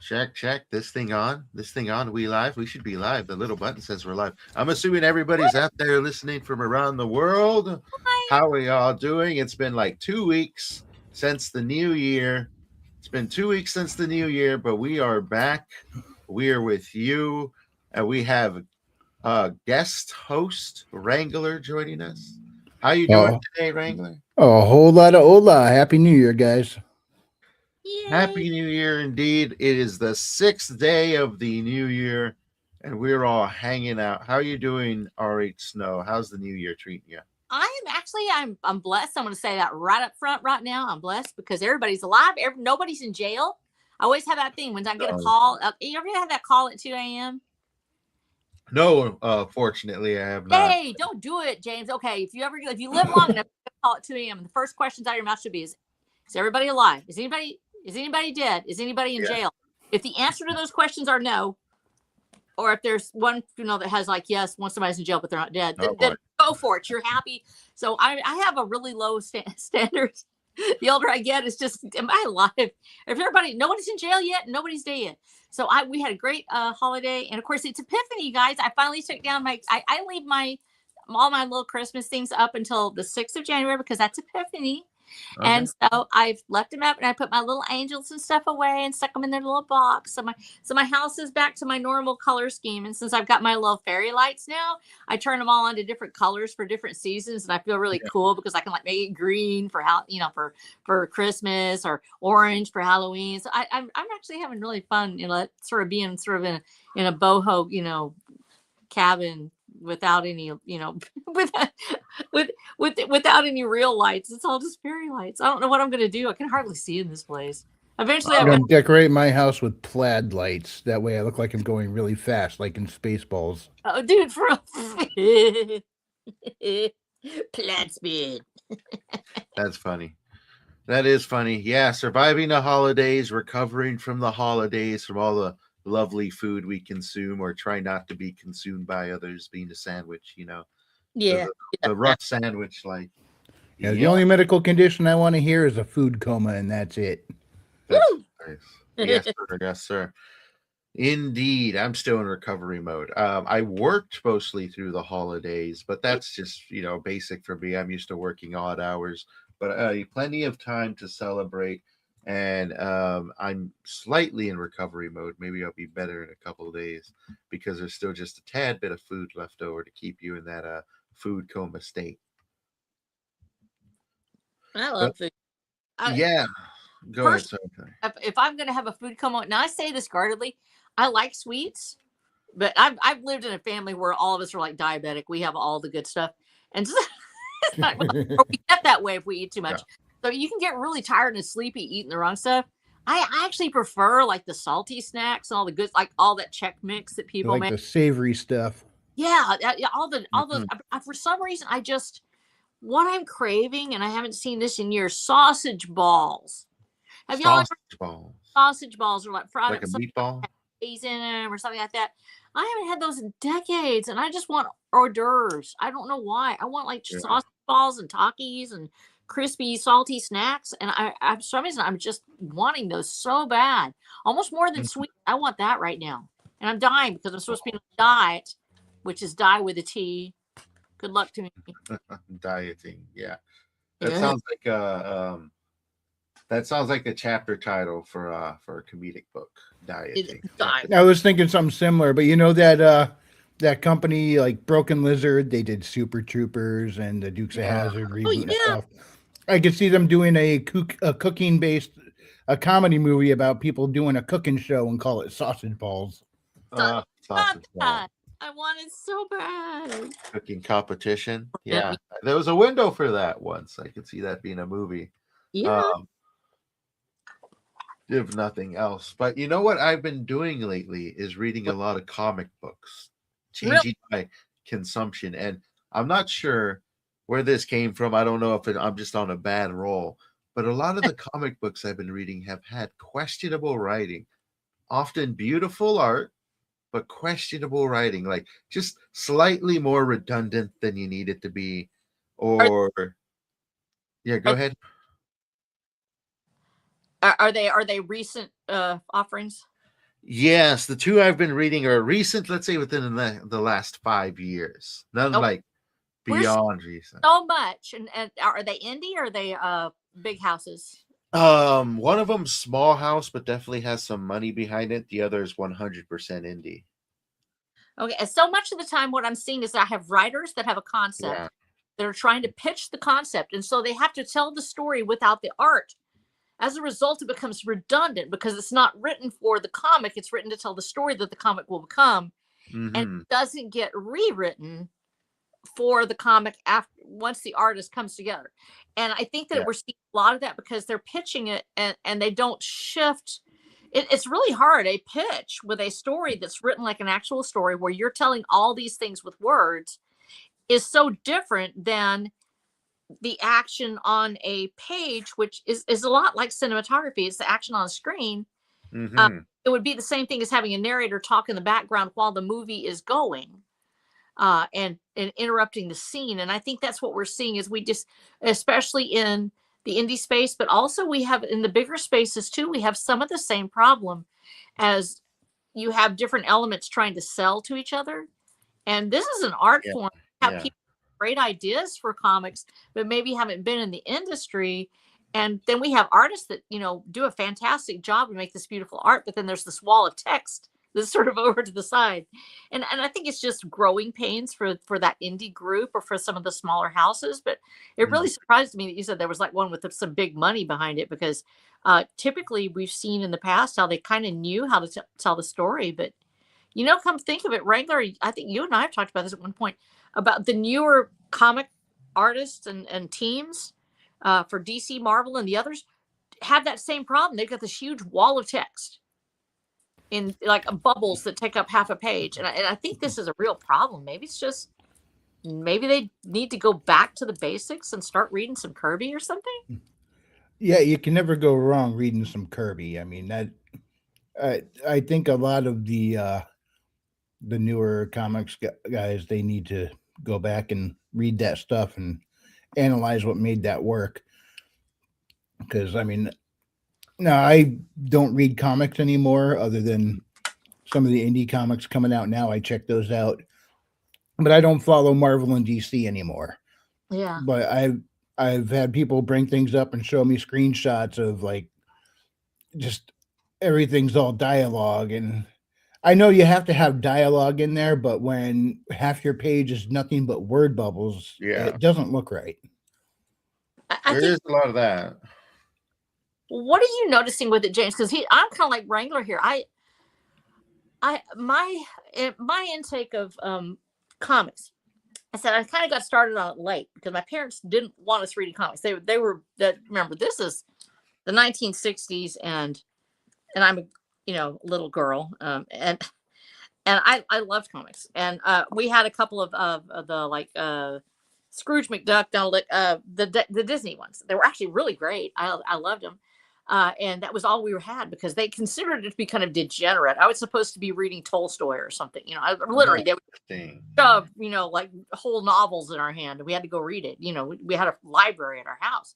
Check, check. This thing on? This thing on? We live? We should be live. The little button says we're live. I'm assuming everybody's out there listening from around the world. Hi. How are y'all doing? It's been like 2 weeks since the new year. It's been 2 weeks since the new year, but we are back. We are with you. And we have a guest host, Wrangler, joining us. How you doing Oh, today, Wrangler? a whole lot of hola. Happy New Year, guys. Yay. Happy New Year indeed. It is the 6th day of the new year, and we're all hanging out. How are you doing, RH Snow? How's the new year treating you? I'm blessed. I'm going to say that right up front right now. I'm blessed because everybody's alive. Nobody's in jail. I always have that thing when I get a call. You ever have that call at 2 a.m.? No, fortunately, I have not. Hey, don't do it, James. Okay, if you live long enough, you call at 2 a.m. And the first questions out of your mouth should be: Is everybody alive? Is anybody dead? Is anybody in jail? If the answer to those questions are no, or if there's one that has like yes, once somebody's in jail but they're not dead, then go for it. You're happy. So I have a really low standard. The older I get, it's just, am I alive? If nobody's in jail yet, nobody's dead. So we had a great holiday, and of course it's Epiphany, guys. I finally took down I leave all my little Christmas things up until the 6th of January because that's Epiphany. Okay. And so I've left them up, and I put my little angels and stuff away and stuck them in their little box. So my house is back to my normal color scheme. And since I've got my little fairy lights now, I turn them all into different colors for different seasons, and I feel really cool because I can like make it green for for Christmas, or orange for Halloween. So I'm actually having really fun, sort of being sort of in a boho, cabin without any, without any real lights. It's all just fairy lights. I don't know what I'm going to do. I can hardly see in this place. Eventually, I'm going to decorate my house with plaid lights. That way I look like I'm going really fast, like in Spaceballs. Oh, dude, plaid speed. That's funny. That is funny. Yeah, surviving the holidays, recovering from the holidays, from all the lovely food we consume or try not to be consumed by others, being a sandwich, Yeah. The rough sandwich life. Yeah, the only medical condition I want to hear is a food coma, and that's it. That's nice. Yes, sir. Yes, sir. Indeed. I'm still in recovery mode. I worked mostly through the holidays, but that's just, basic for me. I'm used to working odd hours, but plenty of time to celebrate. And I'm slightly in recovery mode. Maybe I'll be better in a couple of days because there's still just a tad bit of food left over to keep you in that food coma state. I love food. Go ahead. Sorry. If I'm going to have a food coma, now I say this guardedly, I like sweets, but I've lived in a family where all of us are like diabetic. We have all the good stuff, and it's not, we get that way if we eat too much. Yeah. So you can get really tired and sleepy eating the wrong stuff. I actually prefer like the salty snacks and all the good, like all that Chex Mix that people make. The savory stuff. Yeah, all those. For some reason, what I'm craving, and I haven't seen this in years, sausage balls. Have y'all ever sausage balls or like fried like a meatball in them or something like that? I haven't had those in decades, and I just want hors d'oeuvres. I don't know why. I want like sausage balls and Takis and crispy, salty snacks, and I for some reason I'm just wanting those so bad, almost more than sweet. I want that right now, and I'm dying because I'm supposed to be on a diet, which is die with a T. Good luck to me. Dieting, yeah. That sounds like that sounds like a chapter title for a comedic book. Dieting. I was thinking something similar, but that company like Broken Lizard, they did Super Troopers and the Dukes of Hazzard reboot and stuff. I could see them doing a cooking based comedy movie about people doing a cooking show and call it Sausage Balls. Sausage balls. I want it so bad. Cooking competition. Yeah. There was a window for that once. I could see that being a movie. Yeah. If nothing else. But you know what I've been doing lately is reading a lot of comic books, changing my consumption. And I'm not sure where this came from. I don't know if I'm just on a bad roll. But a lot of the comic books I've been reading have had questionable writing, often beautiful art, but questionable writing, like just slightly more redundant than you need it to be. Or, go ahead. Are they recent offerings? Yes, the two I've been reading are recent, let's say within the last 5 years. None Oh, like we're seeing beyond recent. so much, and are they indie or are they big houses? One of them small house, but definitely has some money behind it. The other is 100% indie. Okay, and so much of the time, what I'm seeing is I have writers that have a Yeah. concept that are trying to pitch the concept, and so they have to tell the story without the art. As a result, it becomes redundant because it's not written for the comic; it's written to tell the story that the comic will become, and Mm-hmm. it doesn't get rewritten for the comic after once the artist comes together. And I think that Yeah. we're seeing a lot of that because they're pitching it and they don't shift. It's really hard. A pitch with a story that's written like an actual story where you're telling all these things with words is so different than the action on a page, which is a lot like cinematography. It's the action on a screen. Uh, Mm-hmm. it would be the same thing as having a narrator talk in the background while the movie is going, and interrupting the scene. And I think that's what we're seeing is we just, especially in the indie space, but also we have in the bigger spaces too, we have some of the same problem as you have different elements trying to sell to each other. And this is an art Yeah. form. Have Yeah. people great ideas for comics, but maybe haven't been in the industry. And then we have artists that, do a fantastic job and make this beautiful art, but then there's this wall of text that's sort of over to the side. And I think it's just growing pains for that indie group or for some of the smaller houses. But it Mhm. really surprised me that you said there was like one with some big money behind it, because typically we've seen in the past how they kind of knew how to tell the story. But come think of it, Wrangler, I think you and I have talked about this at one point about the newer comic artists and teams for DC, Marvel, and the others have that same problem. They've got this huge wall of text in like bubbles that take up half a page. And I think this is a real problem. Maybe they need to go back to the basics and start reading some Kirby or something. Yeah, you can never go wrong reading some Kirby. I mean that I think a lot of the newer comics guys, they need to go back and read that stuff and analyze what made that work. Because I mean, no, I don't read comics anymore, other than some of the indie comics coming out now. I check those out, but I don't follow Marvel and DC anymore. Yeah. But I've had people bring things up and show me screenshots of like just everything's all dialogue, and I know you have to have dialogue in there, but when half your page is nothing but word bubbles, Yeah. it doesn't look right. I There think, is a lot of that. what are you noticing with it, James? Because I'm kind of like Wrangler here. My intake of comics, I said I kind of got started on it late because my parents didn't want us reading comics. They were that remember this is the 1960s, and I'm a little girl, and I loved comics, and we had a couple of the like Scrooge McDuck, Donald Duck, the Disney ones. They were actually really great. I loved them. And that was all we had because they considered it to be kind of degenerate. I was supposed to be reading Tolstoy or something. Literally, they would Interesting. shove, like whole novels in our hand, and we had to go read it. We had a library at our house.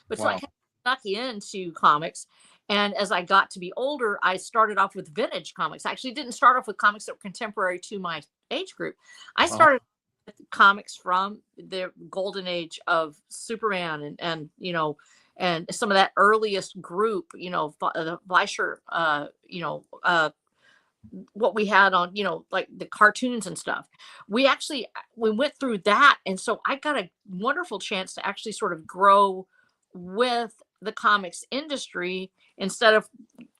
But so I Wow. kind of snuck into comics. And as I got to be older, I started off with vintage comics. I actually didn't start off with comics that were contemporary to my age group. I Uh-huh. started with comics from the golden age of Superman and some of that earliest group, the Fleischer, what we had on, like the cartoons and stuff. We went through that. And so I got a wonderful chance to actually sort of grow with the comics industry. Instead of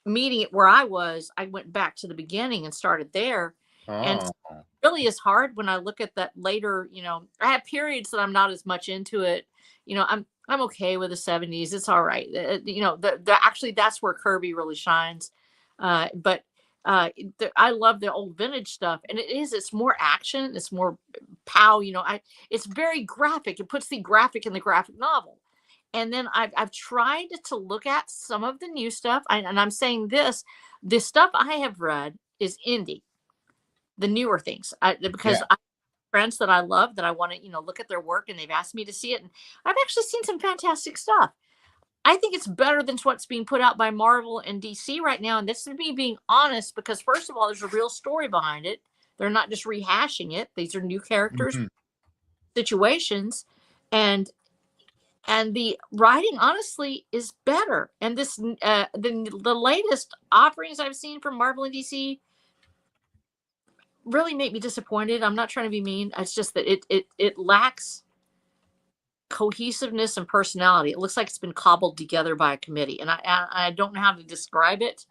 meeting it where I went back to the beginning and started there. And Oh. it really is hard when I look at that later, I have periods that I'm not as much into it. I'm okay with the 70s. It's all right. Actually that's where Kirby really shines. But I love the old vintage stuff, and it's more action, it's more pow, it's very graphic. It puts the graphic in the graphic novel. And then I've tried to look at some of the new stuff, and I'm saying this stuff I have read is indie, the newer things, because Yeah. I have friends that I love that I want to look at their work, and they've asked me to see it, and I've actually seen some fantastic stuff. I think it's better than what's being put out by Marvel and DC right now. And this is me being honest, because first of all, there's a real story behind it. They're not just rehashing it. These are new characters, Mhm. situations, and the writing honestly is better. And this the latest offerings I've seen from Marvel and DC really make me disappointed. I'm not trying to be mean. It's just that it lacks cohesiveness and personality. It looks like it's been cobbled together by a committee, and I don't know how to describe it.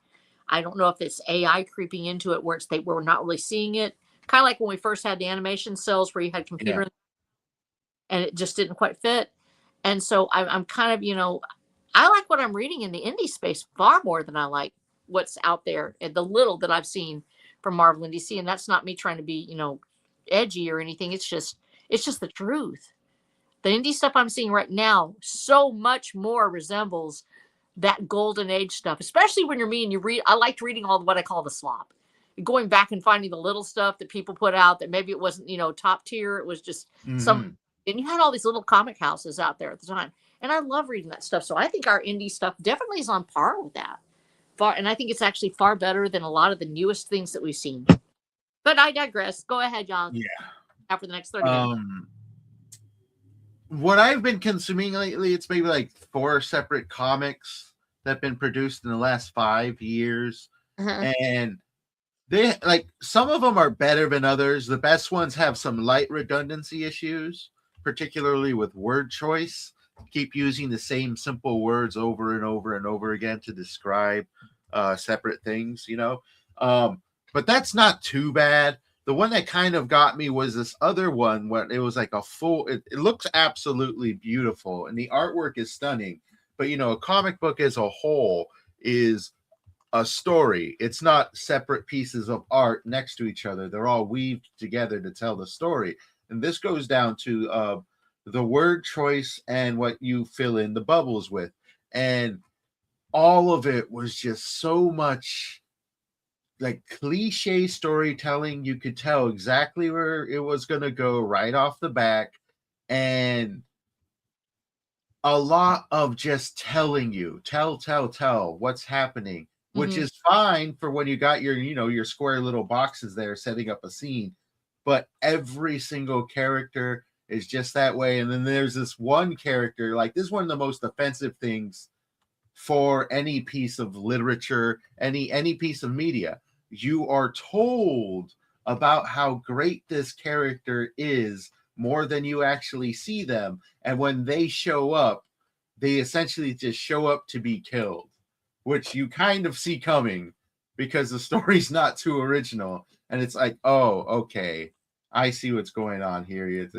I don't know if it's AI creeping into it where we're not really seeing it. Kind of like when we first had the animation cells where you had Yeah. computer and it just didn't quite fit. And so I'm kind of, I like what I'm reading in the indie space far more than I like what's out there and the little that I've seen from Marvel and DC. And that's not me trying to be, edgy or anything. It's just the truth. The indie stuff I'm seeing right now so much more resembles that golden age stuff, especially when you're me and you read. I liked reading all what I call the slop, going back and finding the little stuff that people put out that maybe it wasn't, top tier. It was just some, Mhm. and you had all these little comic houses out there at the time. And I love reading that stuff. So I think our indie stuff definitely is on par with that. And I think it's actually far better than a lot of the newest things that we've seen. But I digress. Go ahead, John. Yeah. After the next 30 minutes. What I've been consuming lately, it's maybe like 4 separate comics that have been produced in the last 5 years. Uh-huh. And they like some of them are better than others. The best ones have some light redundancy issues, particularly with word choice. Keep using the same simple words over and over and over again to describe separate things, but that's not too bad. The one that kind of got me was this other one where it was like it looks absolutely beautiful and the artwork is stunning. But a comic book as a whole is a story. It's not separate pieces of art next to each other. They're all weaved together to tell the story. And this goes down to the word choice and what you fill in the bubbles with. And all of it was just so much like cliche storytelling. You could tell exactly where it was going to go right off the back. And a lot of just telling you, tell what's happening, which Mhm. is fine for when you got your square little boxes there setting up a scene. But every single character is just that way. And then there's this one character, like this is one of the most offensive things for any piece of literature, any piece of media. You are told about how great this character is more than you actually see them. And when they show up, they essentially just show up to be killed, which you kind of see coming because the story's not too original. And it's like, oh, okay, I see what's going on here.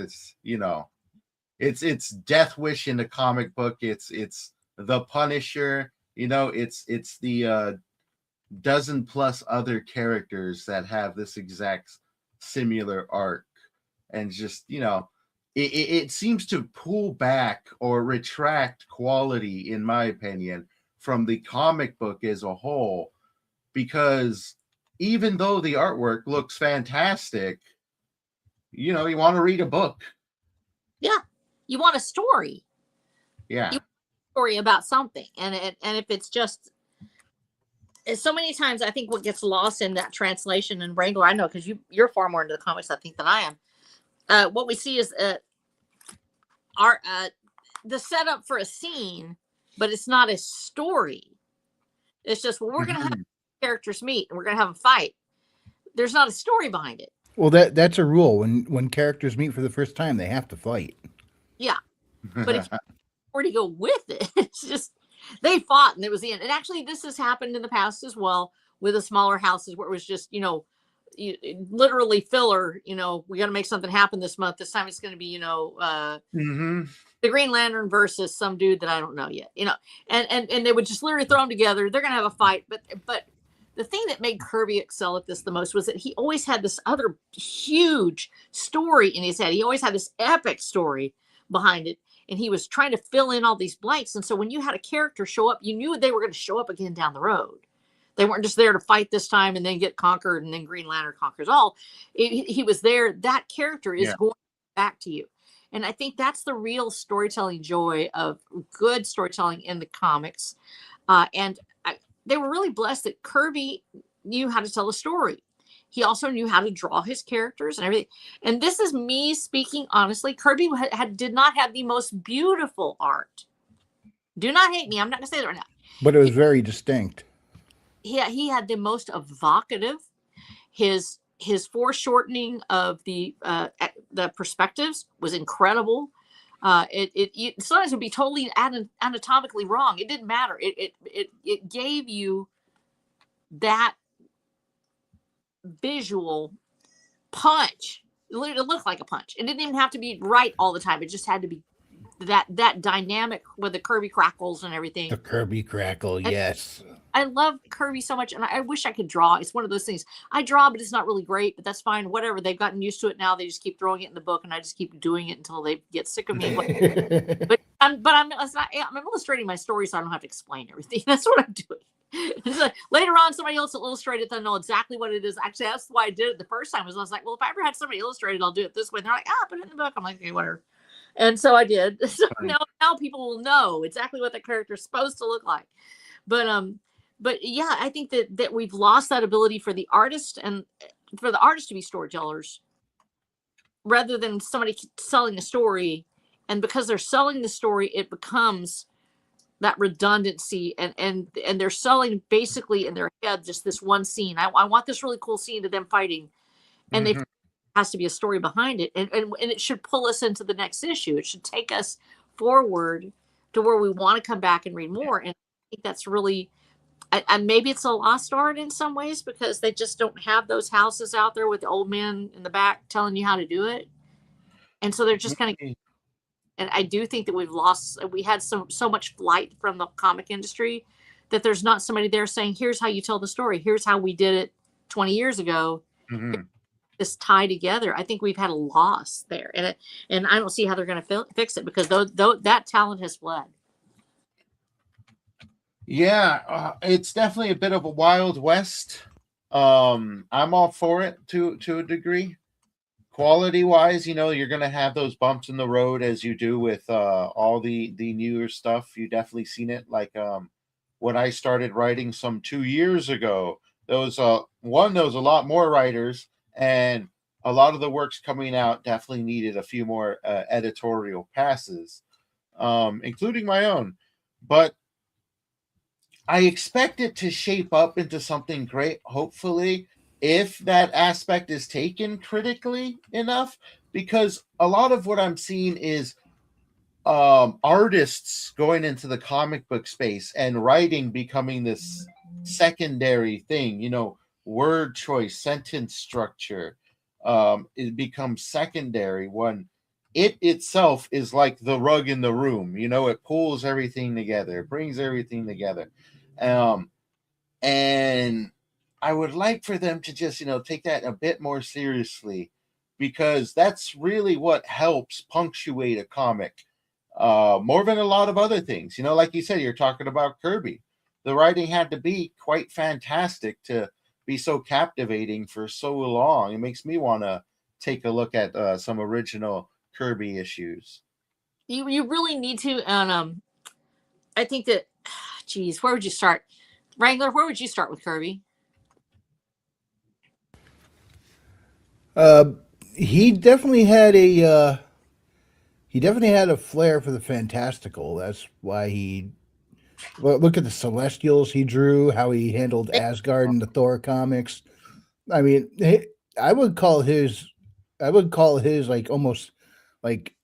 It's Death Wish in the comic book. It's the Punisher. It's the dozen plus other characters that have this exact similar arc, and just it seems to pull back or retract quality, in my opinion, from the comic book as a whole, because even though the artwork looks fantastic, you want to read a book. Yeah. You want a story. Yeah. You want a story about something. And if it's just so many times, I think what gets lost in that translation and Wrangler, I know because you're far more into the comics, I think, than I am. What we see is the setup for a scene, but it's not a story. It's just, well, we're going to have characters meet and we're going to have a fight. There's not a story behind it. Well, that's a rule. When characters meet for the first time, they have to fight. Yeah. But if you already go with it, it's just they fought and it was the end. And actually, this has happened in the past as well with the smaller houses where it was just, literally filler. We got to make something happen this month. This time it's going to be, the Green Lantern versus some dude that I don't know yet. And they would just literally throw them together. They're going to have a fight. But the thing that made Kirby excel at this the most was that he always had this other huge story in his head. He always had this epic story behind it. And he was trying to fill in all these blanks. And so when you had a character show up, you knew they were going to show up again down the road. They weren't just there to fight this time and then get conquered and then Green Lantern conquers all. He was there. That character is going back to you. And I think that's the real storytelling joy of good storytelling in the comics. They were really blessed that Kirby knew how to tell a story. He also knew how to draw his characters and everything. And this is me speaking honestly. Kirby did not have the most beautiful art. Do not hate me. I'm not going to say that right now. But it was very distinct. He had the most evocative. His foreshortening of the perspectives was incredible. It sometimes would be totally anatomically wrong. It didn't matter. It gave you that visual punch. It looked like a punch. It didn't even have to be right all the time. It just had to be that dynamic with the Kirby crackles and everything. The Kirby crackle, yes. I love Kirby so much, and I wish I could draw. It's one of those things. I draw, but it's not really great, but that's fine. Whatever. They've gotten used to it now. They just keep throwing it in the book, and I just keep doing it until they get sick of me. but I'm illustrating my story, so I don't have to explain everything. That's what I'm doing. So later on, somebody else will illustrate it. They'll know exactly what it is. Actually, that's why I did it the first time. I was like, well, if I ever had somebody illustrate it, I'll do it this way. And they're like, put it in the book. I'm like, okay, whatever. And so I did. So now people will know exactly what the character is supposed to look like. But yeah, I think that we've lost that ability for the artist and for the artists to be storytellers rather than somebody selling a story. And because they're selling the story, it becomes that redundancy and they're selling basically in their head just this one scene. I want this really cool scene of them fighting, and there has to be a story behind it, and it should pull us into the next issue. It should take us forward to where we want to come back and read more. And I think that's really, and maybe it's a lost art in some ways because they just don't have those houses out there with the old men in the back telling you how to do it, and so they're just kind of. And I do think that we had so much flight from the comic industry that there's not somebody there saying, here's how you tell the story. Here's how we did it 20 years ago. This tie together. I think we've had a loss there. And I don't see how they're going to fix it because that talent has fled. Yeah, it's definitely a bit of a Wild West. I'm all for it to a degree. Quality wise, you're going to have those bumps in the road as you do with all the newer stuff. You definitely seen it. Like when I started writing some 2 years ago, there was a lot more writers, and a lot of the works coming out definitely needed a few more editorial passes, including my own. But I expect it to shape up into something great, hopefully, if that aspect is taken critically enough, because a lot of what I'm seeing is artists going into the comic book space and writing becoming this secondary thing, word choice, sentence structure, it becomes secondary when it itself is like the rug in the room. It pulls everything together, it brings everything together. And I would like for them to just, take that a bit more seriously, because that's really what helps punctuate a comic more than a lot of other things. Like you said, you're talking about Kirby. The writing had to be quite fantastic to be so captivating for so long. It makes me want to take a look at some original Kirby issues. You really need to. And I think that, geez, where would you start? Wrangler, where would you start with Kirby? He definitely had a flair for the fantastical. That's why look at the Celestials he drew, how he handled Asgard in the Thor comics. I mean, I would call his like almost like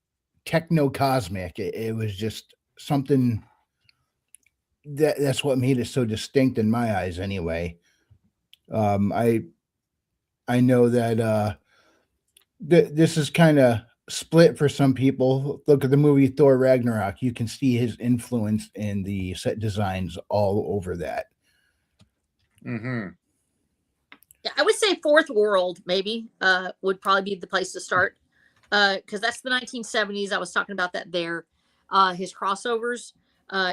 techno-cosmic. It was just something that's what made it so distinct in my eyes anyway. I know that this is kind of split for some people. Look at the movie Thor Ragnarok. You can see his influence in the set designs all over that. Yeah, I would say Fourth World maybe would probably be the place to start because that's the 1970s. I was talking about that there. His crossovers,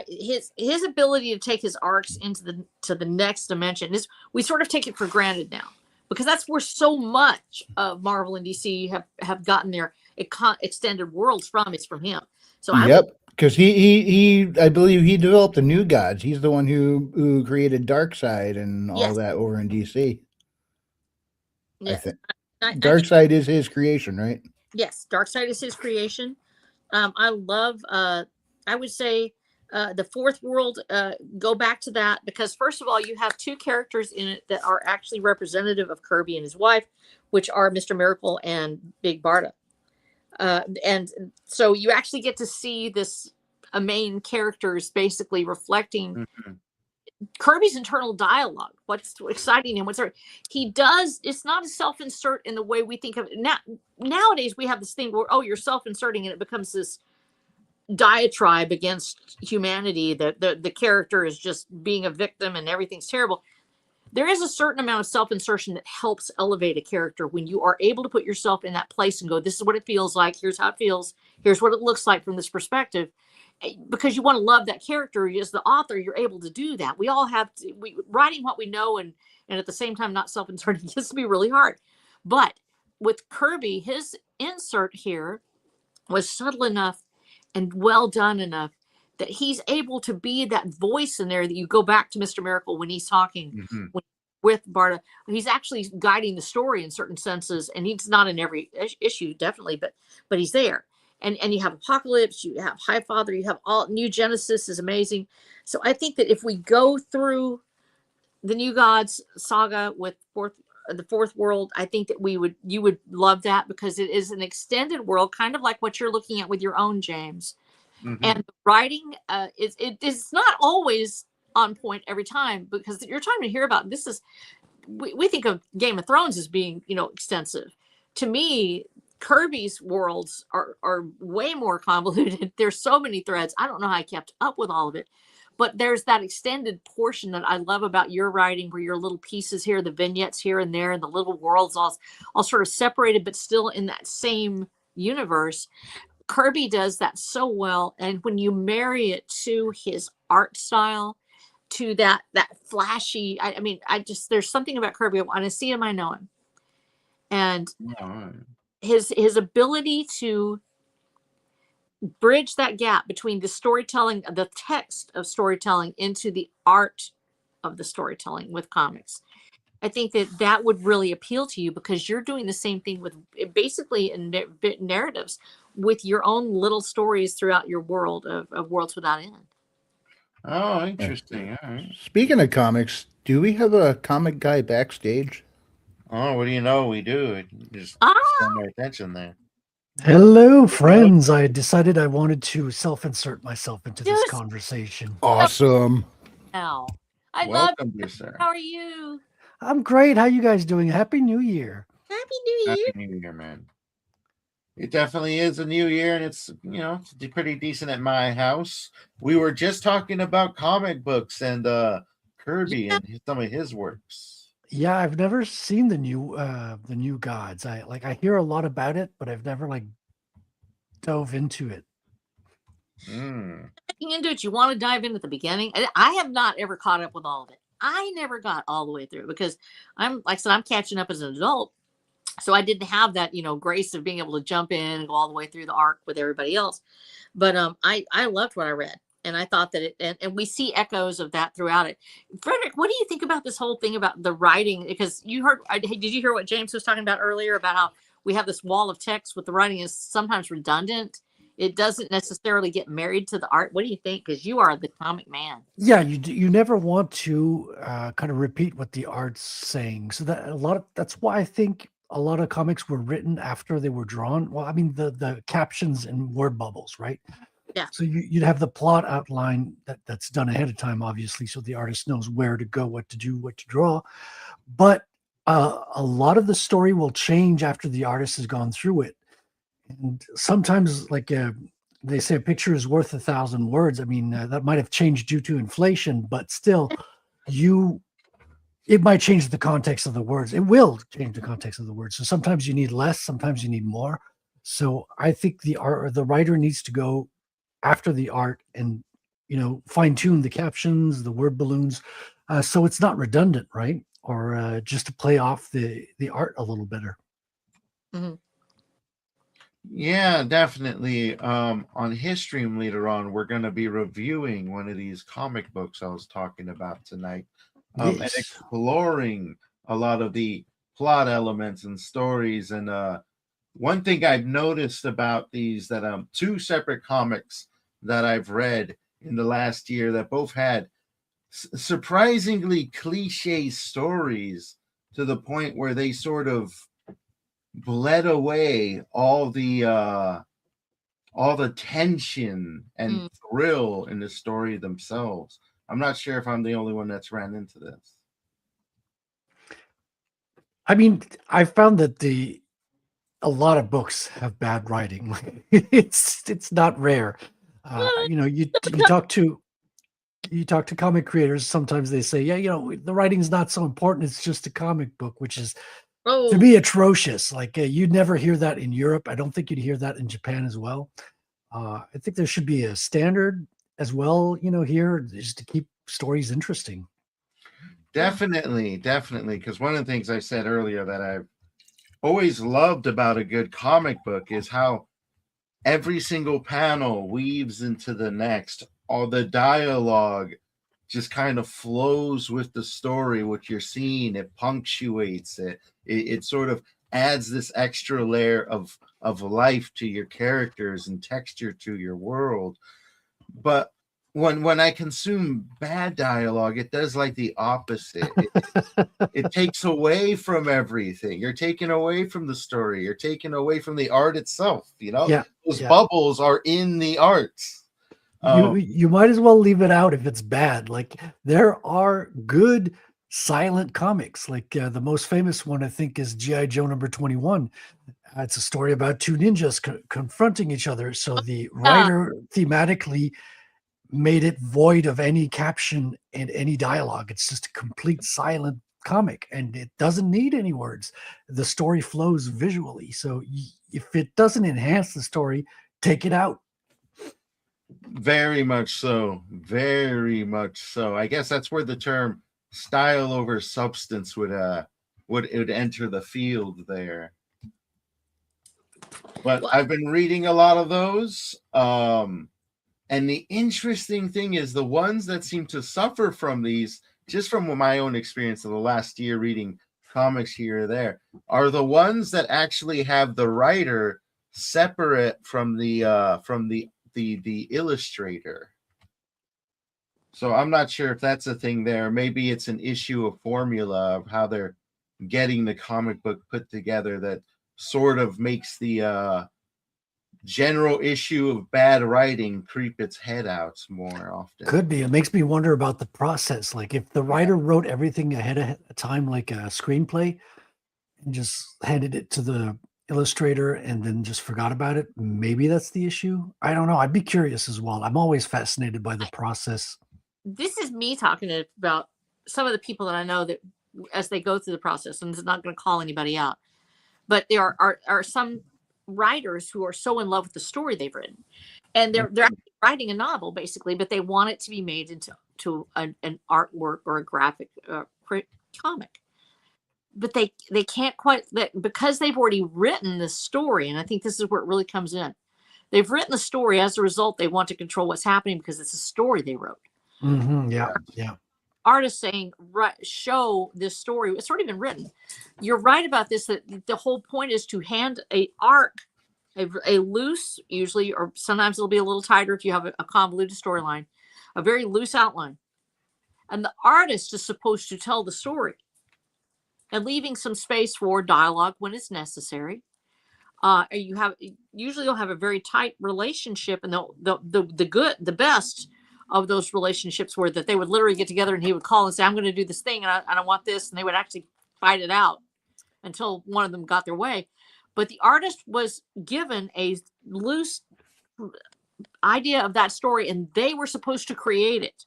his ability to take his arcs into the next dimension is, we sort of take it for granted now, because that's where so much of Marvel and DC have gotten there. extended worlds from is from him. So Yep, because he I believe he developed the New Gods. He's the one who created Darkseid and all yes, that over in DC. I yes, think I think Darkseid is his creation, right? yes, Darkseid is his creation. I love. I would say the fourth world. Go back to that because first of all, you have two characters in it that are actually representative of Kirby and his wife, which are Mr. Miracle and Big Barda. And so you actually get to see this main characters basically reflecting Mhm. Kirby's internal dialogue. What's exciting him? He does? It's not a self-insert in the way we think of it. Nowadays, we have this thing where you're self-inserting, and it becomes this diatribe against humanity. That the character is just being a victim, and everything's terrible. There is a certain amount of self-insertion that helps elevate a character when you are able to put yourself in that place and go, this is what it feels like. Here's how it feels. Here's what it looks like from this perspective. Because you want to love that character as the author, you're able to do that. We all have to, writing what we know and at the same time not self-inserting gets to be really hard. But with Kirby, his insert here was subtle enough and well done enough that he's able to be that voice in there that you go back to Mr. Miracle when he's talking with Barda. He's actually guiding the story in certain senses, and he's not in every issue, definitely, but he's there. And you have Apocalypse, you have High Father, you have all New Genesis is amazing. So I think that if we go through the New Gods saga with the fourth world, I think that you would love that because it is an extended world, kind of like what you're looking at with your own, James. And the writing it's not always on point every time because you're trying to hear about this is we think of Game of Thrones as being extensive. To me, Kirby's worlds are way more convoluted. There's so many threads. I don't know how I kept up with all of it, but there's that extended portion that I love about your writing where your little pieces here, the vignettes here and there, and the little worlds all sort of separated but still in that same universe. Kirby does that so well, and when you marry it to his art style, to that flashy, I mean, there's something about Kirby. When I see him, I know him, and his ability to bridge that gap between the storytelling, the text of storytelling, into the art of the storytelling with comics. I think that would really appeal to you because you're doing the same thing with basically in narratives with your own little stories throughout your world of Worlds Without End. Oh, interesting. All right. Speaking of comics, do we have a comic guy backstage? Oh, what do you know? We do. It just stand my attention there. Hello, friends. I decided I wanted to self-insert myself into this conversation. Awesome. Now, I Welcome, love you, sir. How are you? I'm great. How you guys doing? Happy New Year. Happy New Year. Happy New Year, man. It definitely is a new year, and it's it's pretty decent at my house. We were just talking about comic books and Kirby and some of his works. Yeah, I've never seen the new Gods. I hear a lot about it, but I've never dove into it. Into it, you want to dive in at the beginning. I have not ever caught up with all of it. I never got all the way through because I'm catching up as an adult. So I didn't have that, grace of being able to jump in and go all the way through the arc with everybody else. But I loved what I read. And I thought that and we see echoes of that throughout it. Frederick, what do you think about this whole thing about the writing? Because did you hear what James was talking about earlier about how we have this wall of text with the writing is sometimes redundant? It doesn't necessarily get married to the art. What do you think? Because you are the comic man. Yeah, you never want to kind of repeat what the art's saying. So that's why I think a lot of comics were written after they were drawn. Well, I mean the captions and word bubbles, right? Yeah. So you'd have the plot outline that's done ahead of time, obviously, so the artist knows where to go, what to do, what to draw. But a lot of the story will change after the artist has gone through it. And sometimes, they say a picture is worth 1,000 words. I mean, that might have changed due to inflation, but still, it might change the context of the words. It will change the context of the words. So sometimes you need less, sometimes you need more. So I think the writer needs to go after the art and fine tune the captions, the word balloons, so it's not redundant, right? Or just to play off the art a little better. Mm-hmm. Yeah, definitely. On History later on, we're going to be reviewing one of these comic books I was talking about tonight, and Yes. exploring a lot of the plot elements and stories. And one thing I've noticed about these that two separate comics that I've read in the last year that both had surprisingly cliche stories to the point where they sort of bled away all the tension and Mm. thrill in the story themselves. I'm not sure if I'm the only one that's ran into this. I mean, I found that a lot of books have bad writing. It's not rare. You know, you talk to comic creators. Sometimes they say, yeah, you know, the writing's not so important. It's just a comic book, which is to Oh, me atrocious. Like you'd never hear that in Europe. I don't think you'd hear that in Japan as well. I think there should be a standard as well, you know, here just to keep stories interesting. Definitely, definitely. Because one of the things I said earlier that I've always loved about a good comic book is how every single panel weaves into the next. All the dialogue just kind of flows with the story, what you're seeing. It punctuates it. It sort of adds this extra layer of life to your characters and texture to your world. But when I consume bad dialogue, it does like the opposite. It takes away from everything. You're taking away from the story. You're taking away from the art itself. You know, Yeah, those yeah. bubbles are in the arts. You might as well leave it out if it's bad. Like there are good silent comics. Like the most famous one I think is GI Joe number 21. It's a story about two ninjas confronting each other. So the yeah. writer thematically made it void of any caption and any dialogue. It's just a complete silent comic and it doesn't need any words. The story flows visually. So if it doesn't enhance the story, take it out. Very much so. Very much so. I guess that's where the term style over substance would enter the field there. But Well, I've been reading a lot of those. And the interesting thing is the ones that seem to suffer from these, just from my own experience of the last year reading comics here or there, are the ones that actually have the writer separate from the illustrator. So I'm not sure if that's a thing there. Maybe it's an issue of formula of how they're getting the comic book put together that sort of makes the general issue of bad writing creep its head out more often. Could be. It makes me wonder about the process. Like if the writer wrote everything ahead of time, like a screenplay, and just handed it to the illustrator and then just forgot about it, maybe that's the issue. I don't know. I'd be curious as well. I'm always fascinated by the process. this is me talking about some of the people that I know that as they go through the process, and it's not going to call anybody out, but there are some writers who are so in love with the story they've written, and they're actually writing a novel basically, but they want it to be made into an artwork or a graphic comic. But they can't quite that because they've already written the story, and I think this is where it really comes in. They've written the story. As a result, they want to control what's happening because it's a story they wrote. Yeah, yeah. Artists saying, show this story. It's already been written. You're right about this, that the whole point is to hand a arc, a loose, usually, or sometimes it'll be a little tighter if you have a convoluted storyline, a very loose outline. And the artist is supposed to tell the story and leaving some space for dialogue when it's necessary. Usually you'll have a very tight relationship, and the best of those relationships were that they would literally get together and he would call and say, I'm going to do this thing and I want this. And they would actually fight it out until one of them got their way. But the artist was given a loose idea of that story and they were supposed to create it.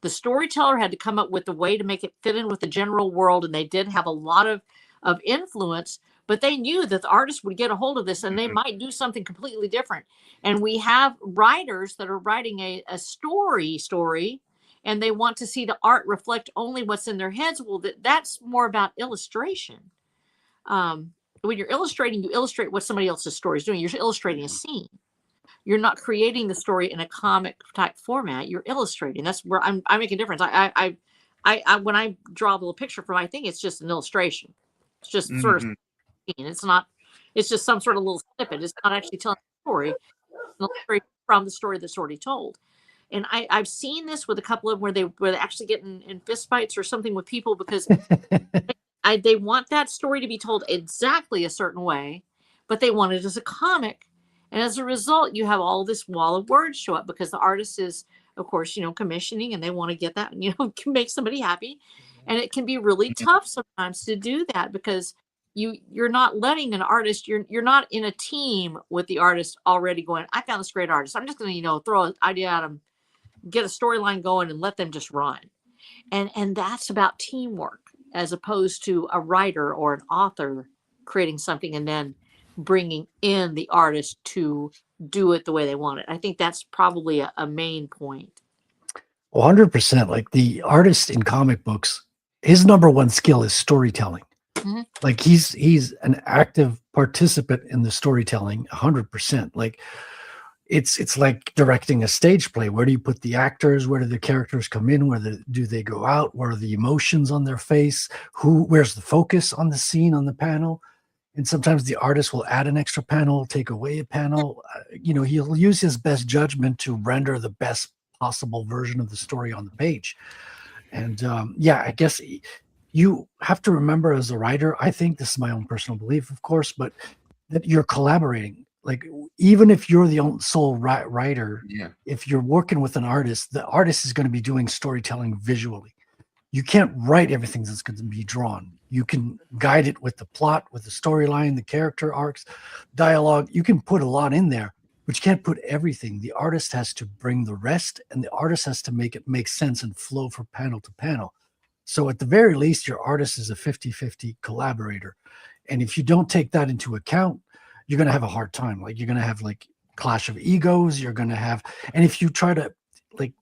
The storyteller had to come up with a way to make it fit in with the general world. And they did have a lot of influence, but they knew that the artist would get a hold of this and they might do something completely different. And we have writers that are writing a story, and they want to see the art reflect only what's in their heads. Well, that's more about illustration. when you're illustrating, you illustrate what somebody else's story is doing. You're illustrating a scene. You're not creating the story in a comic type format. You're illustrating. That's where I make a difference. I when I draw a little picture for my thing, it's just an illustration. It's just sort of Mhm. scene. It's not. It's just some sort of little snippet. It's not actually telling the story. It's an illustration from the story that's already told. And I've seen this with a couple of them where they actually get in fist fights or something with people because they want that story to be told exactly a certain way, but they want it as a comic. And as a result, you have all this wall of words show up because the artist is, of course, commissioning and they want to get that, can make somebody happy. And it can be really tough sometimes to do that because you're not letting an artist, you're not in a team with the artist already going, I found this great artist. I'm just going to, throw an idea at them, get a storyline going and let them just run. And that's about teamwork as opposed to a writer or an author creating something and then bringing in the artist to do it the way they want it. I think that's probably a main point. 100%. Like the artist in comic books, his number one skill is storytelling. Mhm. Like he's an active participant in the storytelling 100%. Like it's like directing a stage play. Where do you put the actors? Where do the characters come in? Do they go out? What are the emotions on their face? Where's the focus on the scene, on the panel? And sometimes the artist will add an extra panel, take away a panel. He'll use his best judgment to render the best possible version of the story on the page. And I guess you have to remember as a writer, I think this is my own personal belief, of course, but that you're collaborating. Like even if you're the sole writer, if you're working with an artist, the artist is going to be doing storytelling visually. You can't write everything that's going to be drawn. You can guide it with the plot, with the storyline, the character arcs, dialogue. You can put a lot in there, but you can't put everything. The artist has to bring the rest, and the artist has to make it make sense and flow from panel to panel. So at the very least, your artist is a 50-50 collaborator. And if you don't take that into account, you're going to have a hard time. Like you're going to have like clash of egos. You're going to have, and if you try to like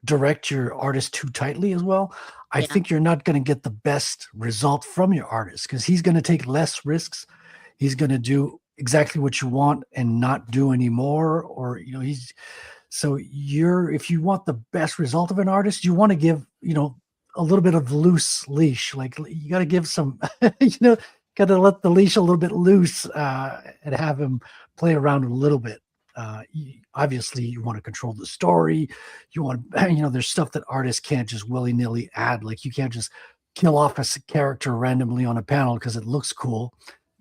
direct your artist too tightly as well, I think you're not going to get the best result from your artist because he's going to take less risks. He's going to do exactly what you want and not do any more. Or, if you want the best result of an artist, you want to give, a little bit of loose leash. Like you got to give some, got to let the leash a little bit loose and have him play around a little bit. Obviously you want to control the story. You want, there's stuff that artists can't just willy-nilly add. Like you can't just kill off a character randomly on a panel because it looks cool.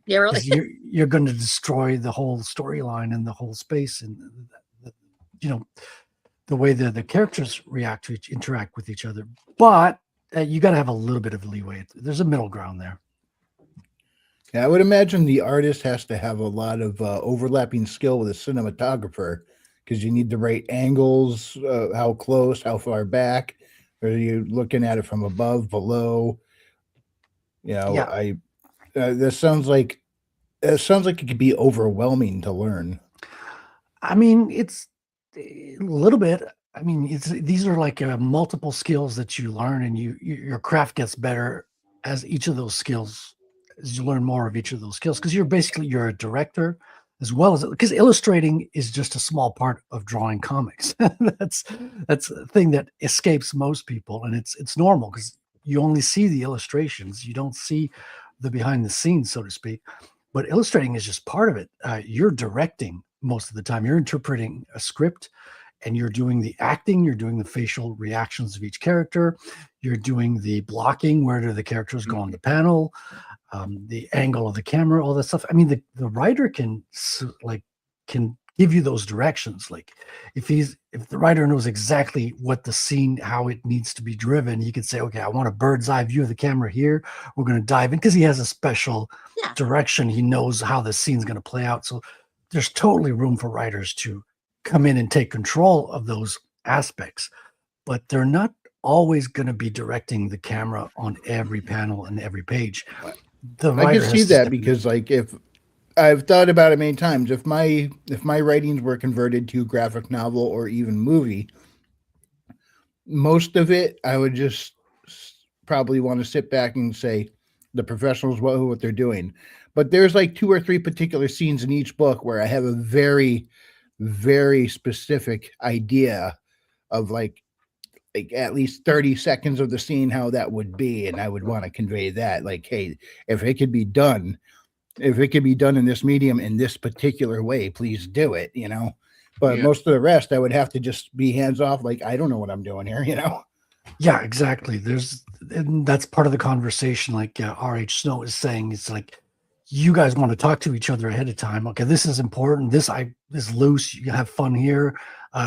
Yeah, really. You're going to destroy the whole storyline and the whole space and the way the characters interact with each other. But you got to have a little bit of leeway. There's a middle ground there. Yeah, I would imagine the artist has to have a lot of overlapping skill with a cinematographer because you need the right angles, how close, how far back. Are you looking at it from above, below? That sounds like it could be overwhelming to learn. I mean, it's a little bit. I mean, these are like multiple skills that you learn, and your craft gets better as each of those skills, as you learn more of each of those skills. Because you're a director as well as because illustrating is just a small part of drawing comics. that's a thing that escapes most people, and it's normal because you only see the illustrations, you don't see the behind the scenes, so to speak. But illustrating is just part of it. You're directing most of the time. You're interpreting a script. And you're doing the acting, you're doing the facial reactions of each character, you're doing the blocking, where do the characters go on the panel, the angle of the camera, all that stuff. I mean, the writer can give you those directions. Like if the writer knows exactly what the scene, how it needs to be driven, he could say, okay, I want a bird's eye view of the camera here. We're going to dive in because he has a special direction. He knows how the scene's going to play out. So there's totally room for writers to come in and take control of those aspects, but they're not always going to be directing the camera on every panel and every page. I can see that because like if I've thought about it many times, if my writings were converted to graphic novel or even movie, most of it I would just probably want to sit back and say, the professionals what they're doing. But there's like 2 or 3 particular scenes in each book where I have a very, very specific idea of like at least 30 seconds of the scene, how that would be. And I would want to convey that, like, hey, if it could be done in this medium in this particular way, please do it, you know. But most of the rest, I would have to just be hands off. Like, I don't know what I'm doing here, you know? Yeah, exactly. And that's part of the conversation. Like R.H. Snow is saying, it's like, you guys want to talk to each other ahead of time. Okay, this is important. This is loose. You have fun here.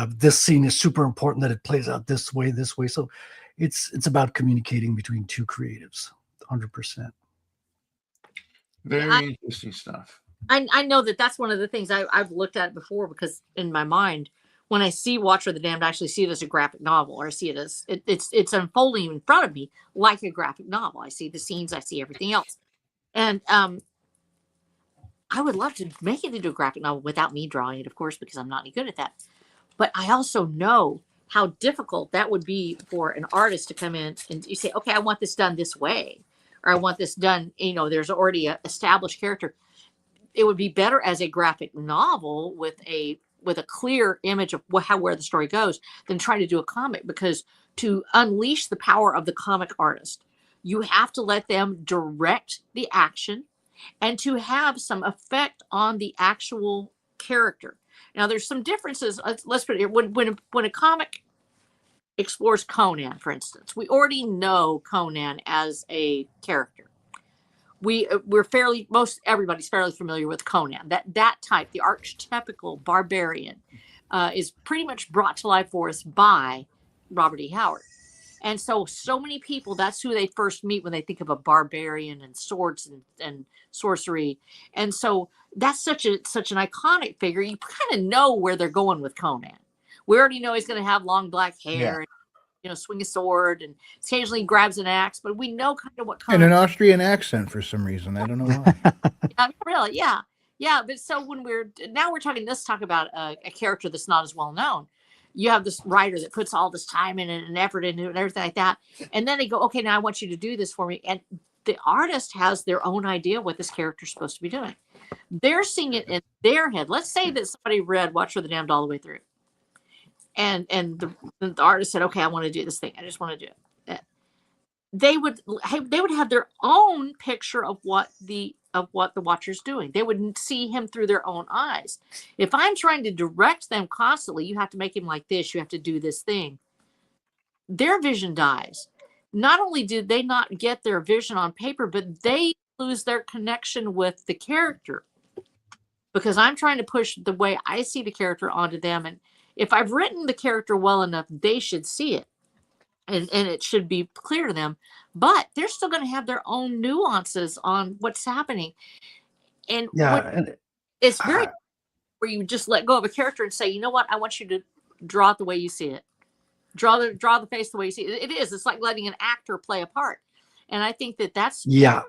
This scene is super important that it plays out this way. So it's about communicating between two creatives, 100%. Very interesting stuff. I know that's one of the things I've looked at before, because in my mind, when I see Watcher of the Damned, I actually see it as a graphic novel, or I see it as it's unfolding in front of me like a graphic novel. I see the scenes, I see everything else. And I would love to make it into a graphic novel without me drawing it, of course, because I'm not any good at that. But I also know how difficult that would be for an artist to come in and you say, okay, I want this done this way, or I want this done, you know, there's already an established character. It would be better as a graphic novel with a clear image of where the story goes than trying to do a comic, because to unleash the power of the comic artist, you have to let them direct the action and to have some effect on the actual character. Now, there's some differences. Let's put it here. When a comic explores Conan, for instance, we already know Conan as a character. Everybody's fairly familiar with Conan. That type, the archetypical barbarian, is pretty much brought to life for us by Robert E. Howard. And so many people, that's who they first meet when they think of a barbarian and swords and sorcery. And so that's such an iconic figure. You kind of know where they're going with Conan. We already know he's going to have long black hair, and, you know, swing a sword, and occasionally grabs an axe, but we know kind of what Conan. And an Austrian accent for some reason. I don't know why. Really, yeah. Yeah, but so when we're talk about a character that's not as well known. You have this writer that puts all this time in it and effort into it and everything like that. And then they go, okay, now I want you to do this for me. And the artist has their own idea what this character is supposed to be doing. They're seeing it in their head. Let's say that somebody read Watcher of the Damned all the way through. And the artist said, okay, I want to do this thing. I just want to do it. They would have their own picture of what the Watcher's doing. They would see him through their own eyes. If I'm trying to direct them constantly, you have to make him like this, you have to do this thing, their vision dies. Not only did they not get their vision on paper, but they lose their connection with the character, because I'm trying to push the way I see the character onto them. And if I've written the character well enough, they should see it. And it should be clear to them, but they're still going to have their own nuances on what's happening. And it's very where you just let go of a character and say, you know what, I want you to draw it the way you see it. Draw the face the way you see it. It's like letting an actor play a part. And I think that's the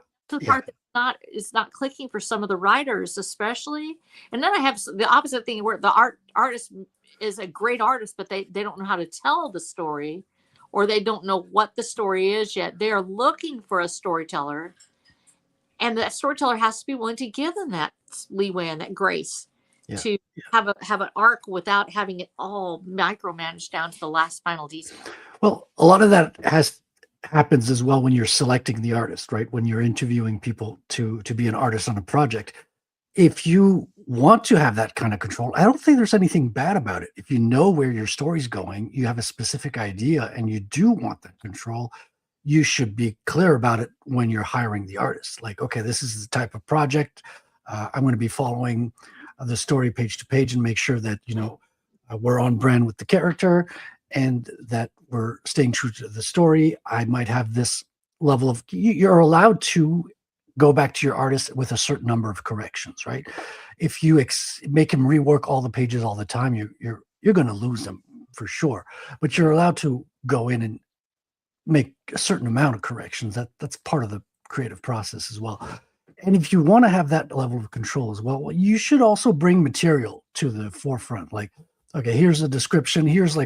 part that's not clicking for some of the writers, especially. And then I have the opposite thing where the artist is a great artist, but they don't know how to tell the story, or they don't know what the story is yet. They're looking for a storyteller, and that storyteller has to be willing to give them that leeway and that grace to have an arc without having it all micromanaged down to the last final detail. Well, a lot of that happens as well when you're selecting the artist, right? When you're interviewing people to be an artist on a project. If you want to have that kind of control, I don't think there's anything bad about it. If you know where your story's going, you have a specific idea, and you do want that control, you should be clear about it when you're hiring the artist. Like, okay, this is the type of project. I'm going to be following the story page to page and make sure that, we're on brand with the character and that we're staying true to the story. I might have this level of, you're allowed to go back to your artist with a certain number of corrections, right? If you make him rework all the pages all the time, you're going to lose them for sure. But you're allowed to go in and make a certain amount of corrections. That's part of the creative process as well. And if you want to have that level of control as well, you should also bring material to the forefront. Like, okay, here's a description. Here's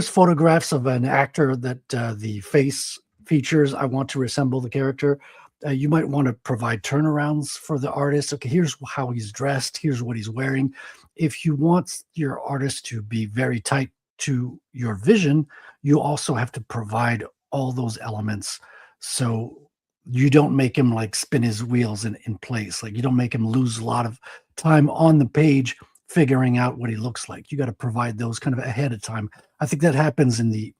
photographs of an actor that the face features I want to resemble the character. You might want to provide turnarounds for the artist. Okay, here's how he's dressed. Here's what he's wearing. If you want your artist to be very tight to your vision, you also have to provide all those elements. So you don't make him like spin his wheels in place. Like you don't make him lose a lot of time on the page figuring out what he looks like. You got to provide those kind of ahead of time. I think that happens in the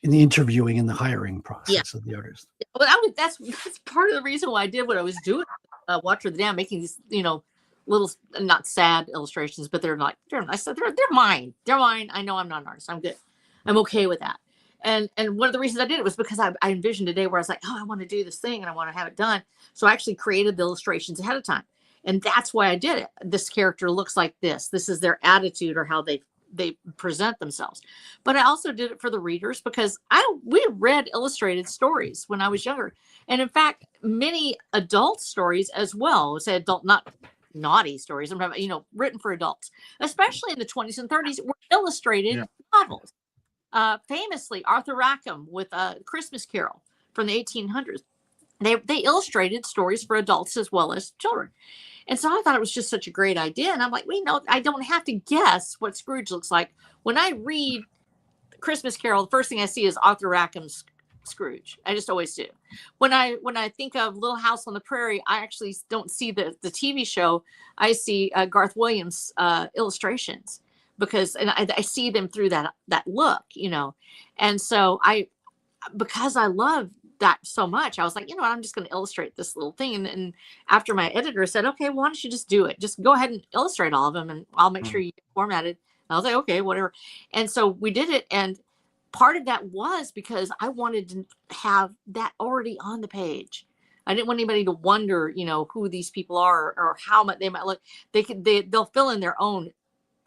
interviewing and the hiring process of the artist. Well, that's part of the reason why I did what I was doing. Watch Her the Dam, making these, little, not sad illustrations, but they're nice. They're mine. They're mine. I know I'm not an artist. I'm good. I'm okay with that. And one of the reasons I did it was because I envisioned a day where I was like, oh, I want to do this thing and I want to have it done. So I actually created the illustrations ahead of time. And that's why I did it. This character looks like this. This is their attitude or how they present themselves. But I also did it for the readers because we read illustrated stories when I was younger. And in fact, many adult stories as well, say adult, not naughty stories, written for adults, especially in the 20s and 30s, were illustrated novels. Famously, Arthur Rackham with A Christmas Carol from the 1800s. They illustrated stories for adults as well as children. And so I thought it was just such a great idea. And I'm like, I don't have to guess what Scrooge looks like. When I read Christmas Carol, the first thing I see is Arthur Rackham's Scrooge. I just always do. When I think of Little House on the Prairie, I actually don't see the TV show. I see Garth Williams illustrations because I see them through that look, And so because I love that so much, I was like, I'm just going to illustrate this little thing. And after my editor said, okay, why don't you just do it? Just go ahead and illustrate all of them and I'll make sure you get formatted. And I was like, okay, whatever. And so we did it. And part of that was because I wanted to have that already on the page. I didn't want anybody to wonder, who these people are or how much they might look. They'll fill in their own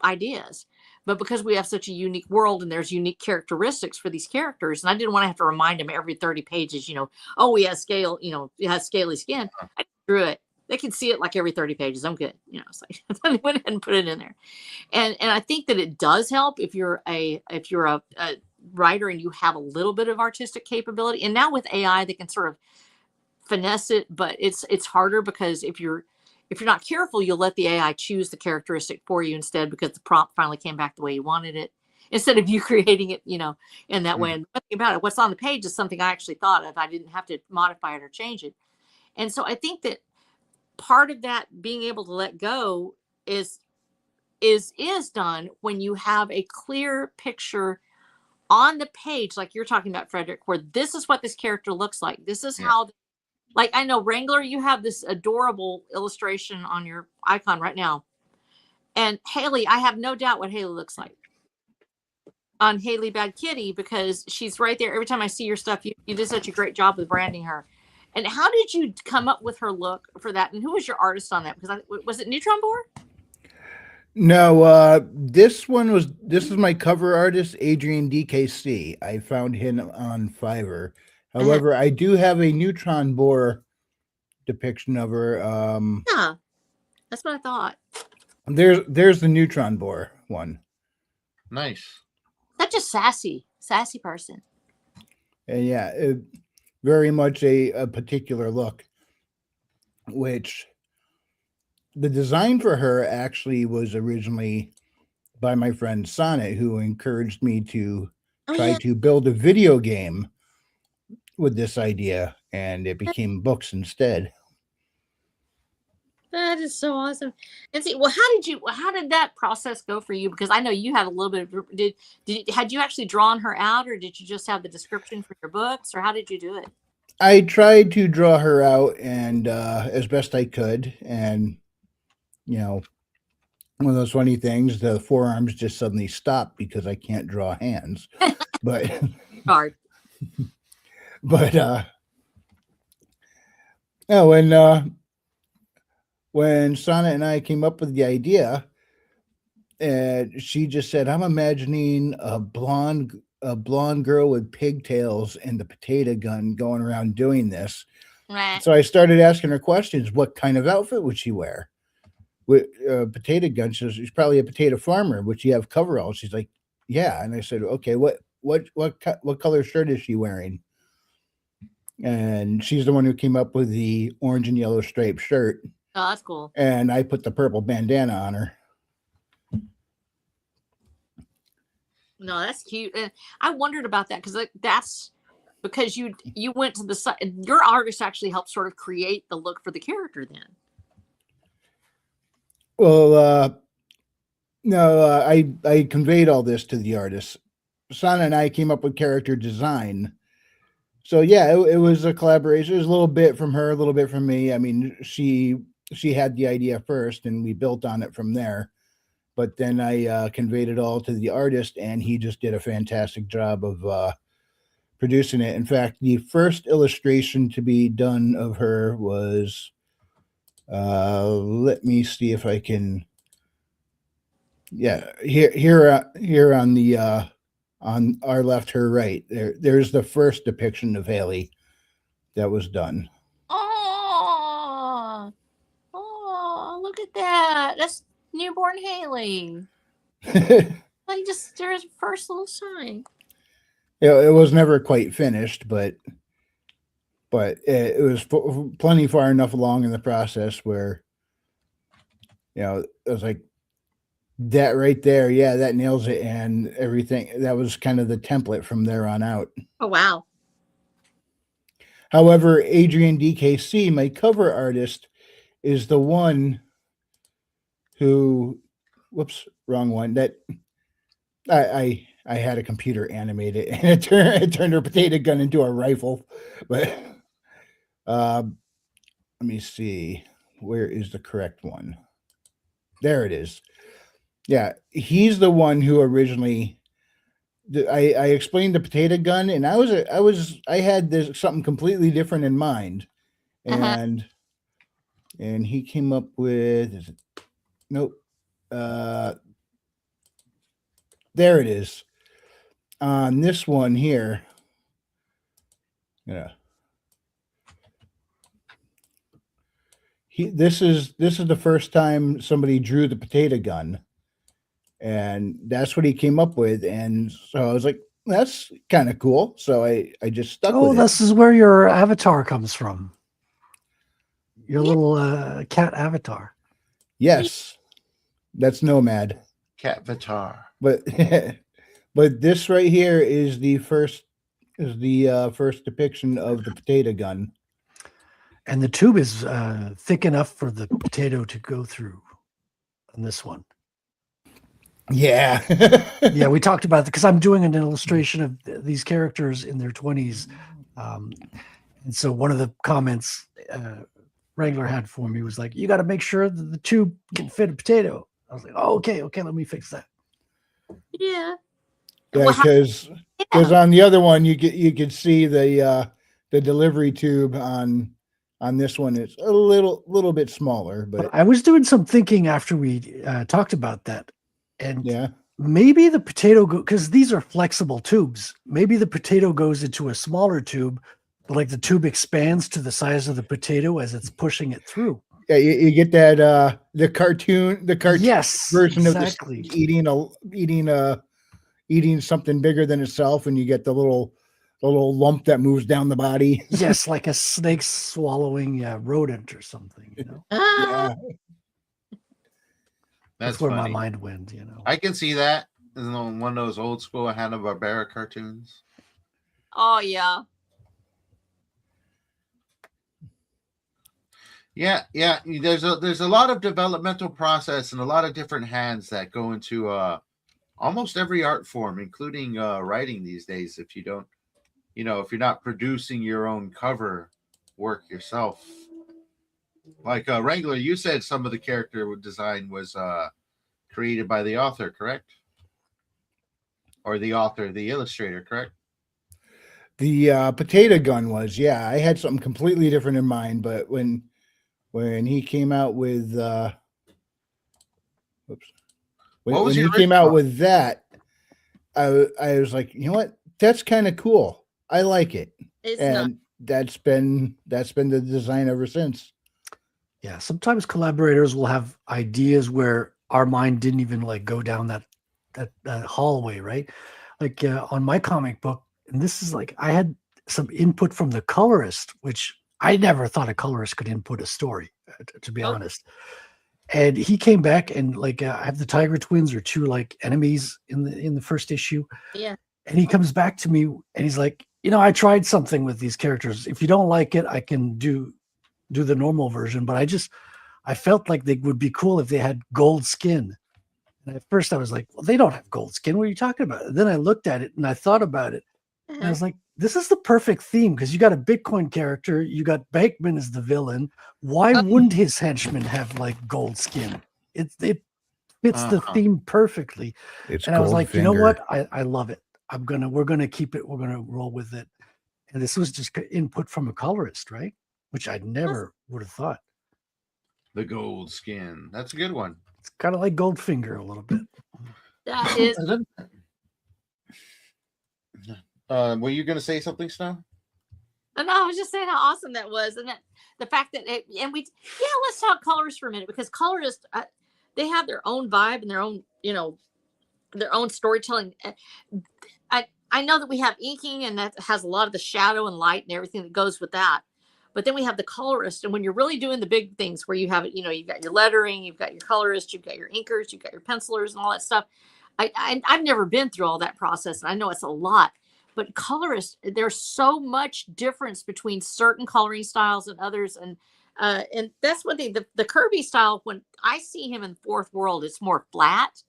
ideas. But because we have such a unique world and there's unique characteristics for these characters, and I didn't want to have to remind them every 30 pages, he has scale, he has scaly skin. I drew it. They can see it like every 30 pages. I'm good. It's like I went ahead and put it in there. And I think that it does help if you're a writer and you have a little bit of artistic capability. And now with AI, they can sort of finesse it, but it's harder because if you're not careful, you'll let the AI choose the characteristic for you instead because the prompt finally came back the way you wanted it instead of you creating it, in that way. And nothing about it. What's on the page is something I actually thought of. I didn't have to modify it or change it. And so I think that part of that being able to let go is done when you have a clear picture on the page, like you're talking about, Frederick, where this is what this character looks like. This is how. Like, I know, Wrangler, you have this adorable illustration on your icon right now. And Haley, I have no doubt what Haley looks like on Haley Bad Kitty because she's right there. Every time I see your stuff, you did such a great job with branding her. And how did you come up with her look for that? And who was your artist on that? Because was it Neutron Board? No, this is my cover artist, Adrian DKC. I found him on Fiverr. However, I do have a neutron bore depiction of her. Yeah, that's what I thought. There's the neutron bore one. Nice. Such a sassy person. And very much a particular look, which the design for her actually was originally by my friend Sonnet, who encouraged me to try to build a video game with this idea, and it became books instead. That is so awesome. And see, well, how did that process go for you? Because I know you had a little bit of, had you actually drawn her out, or did you just have the description for your books, or how did you do it? I tried to draw her out and as best I could, and one of those funny things, the forearms just suddenly stopped because I can't draw hands. But hard. But when Sonnet and I came up with the idea, and she just said, "I'm imagining a blonde girl with pigtails and the potato gun going around doing this." Right. So I started asking her questions. What kind of outfit would she wear? With potato gun, she's probably a potato farmer. Would she have coveralls? She's like, "Yeah." And I said, "Okay, what color shirt is she wearing?" and she's the one who came up with the orange and yellow striped shirt, Oh, that's cool. and I put the purple bandana on her. No, that's cute. And I wondered about that because that's because you went to the site. Your artist actually helped sort of create the look for the character. Then. Well, no, I conveyed all this to the artist. Sana and I came up with character design. So yeah, it was a collaboration. It was a little bit from her, a little bit from me. I mean, she had the idea first, and we built on it from there. But then I conveyed it all to the artist, and he just did a fantastic job of producing it. In fact, the first illustration to be done of her was, let me see if I can. Yeah, here on the on our left, her right. There's the first depiction of Haley that was done. Oh, look at that! That's newborn Haley. Like just there's first little sign. It was never quite finished, but it was plenty far enough along in the process where, it was like that right there. Yeah, that nails it, and everything. That was kind of the template from there on out. Oh wow! However, Adrian DKC, my cover artist, is the one who, whoops, wrong one. That I had a computer animate it, and it turned her potato gun into a rifle. But let me see, where is the correct one? There it is. Yeah, he's the one who originally. I explained the potato gun, and I had this something completely different in mind, and he came up with, nope, there it is. On this one here, yeah. This is the first time somebody drew the potato gun, and that's what he came up with. And so I was like, that's kind of cool. So I just stuck with it. Oh, this is where your avatar comes from. Your little cat avatar. Yes, that's Nomad. Cat Vitar. But but this right here is the first depiction of the potato gun. And the tube is thick enough for the potato to go through on this one. Yeah. Yeah, we talked about that because I'm doing an illustration of these characters in their 20s. And so one of the comments Wrangler had for me was like, you got to make sure that the tube can fit a potato. I was like, oh, okay, let me fix that. Yeah. Yeah, because on the other one you could see the delivery tube on this one. It's a little bit smaller, but I was doing some thinking after we talked about that, and yeah, maybe the potato because these are flexible tubes. Maybe the potato goes into a smaller tube, but like the tube expands to the size of the potato as it's pushing it through. Yeah, you get that the cartoon yes, version exactly. of the eating something bigger than itself, and you get the little lump that moves down the body. Yes, like a snake swallowing a rodent or something. Yeah. That's where funny. my mind went. I can see that in one of those old school Hanna-Barbera cartoons. Oh yeah. Yeah. There's a lot of developmental process and a lot of different hands that go into almost every art form, including writing these days. If you don't, if you're not producing your own cover work yourself, like Wrangler, you said some of the character design was created by the author, correct? Or the illustrator, correct? The potato gun was, yeah. I had something completely different in mind, but when he came out with when he came out with that, I was like, you know what? That's kind of cool. I like it. That's been the design ever since. Yeah, sometimes collaborators will have ideas where our mind didn't even like go down that hallway, right? Like on my comic book, and this is like I had some input from the colorist, which I never thought a colorist could input a story, to be honest. And he came back and like I have the Tiger Twins are two like enemies in the first issue. Yeah. And he comes back to me and he's like, I tried something with these characters. If you don't like it, I can do the normal version. But I felt like they would be cool if they had gold skin. And at first I was like, well, they don't have gold skin. What are you talking about? And then I looked at it and I thought about it. And I was like, this is the perfect theme because you got a Bitcoin character. You got Bankman as the villain. Why wouldn't his henchmen have like gold skin? It fits the theme perfectly. And I was like, you know what? I love it. We're gonna keep it. We're gonna roll with it. And this was just input from a colorist, right? Which I never would have thought. The gold skin. That's a good one. It's kind of like Goldfinger a little bit. That is. Were you going to say something, Snow? No, I was just saying how awesome that was, and that the fact that let's talk colorists for a minute because colorists they have their own vibe and their own their own storytelling. I know that we have inking and that has a lot of the shadow and light and everything that goes with that. But then we have the colorist, and when you're really doing the big things where you have it, you've got your lettering, you've got your colorist, you've got your inkers, you've got your pencilers and all that stuff. I've never been through all that process, and I know it's a lot. But colorists, there's so much difference between certain coloring styles and others, and that's one thing. The Kirby style, when I see him in Fourth World, it's more flat.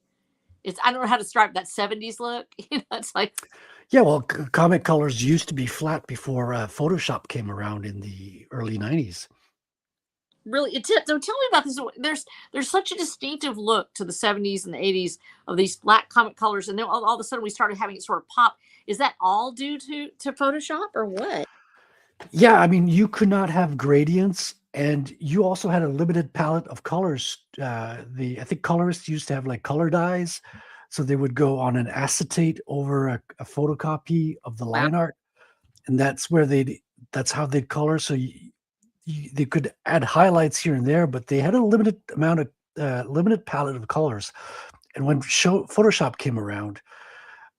I don't know how to describe that 70s look. It's like. Yeah, well, comic colors used to be flat before Photoshop came around in the early 90s. Really, so tell me about this. There's such a distinctive look to the 70s and the 80s of these flat comic colors, and then all of a sudden we started having it sort of pop. Is that all due to Photoshop or what? Yeah, I mean, you could not have gradients, and you also had a limited palette of colors. I think colorists used to have like color dyes. So they would go on an acetate over a photocopy of the line art, and that's how they'd color. So they could add highlights here and there, but they had a limited palette of colors. And when Photoshop came around,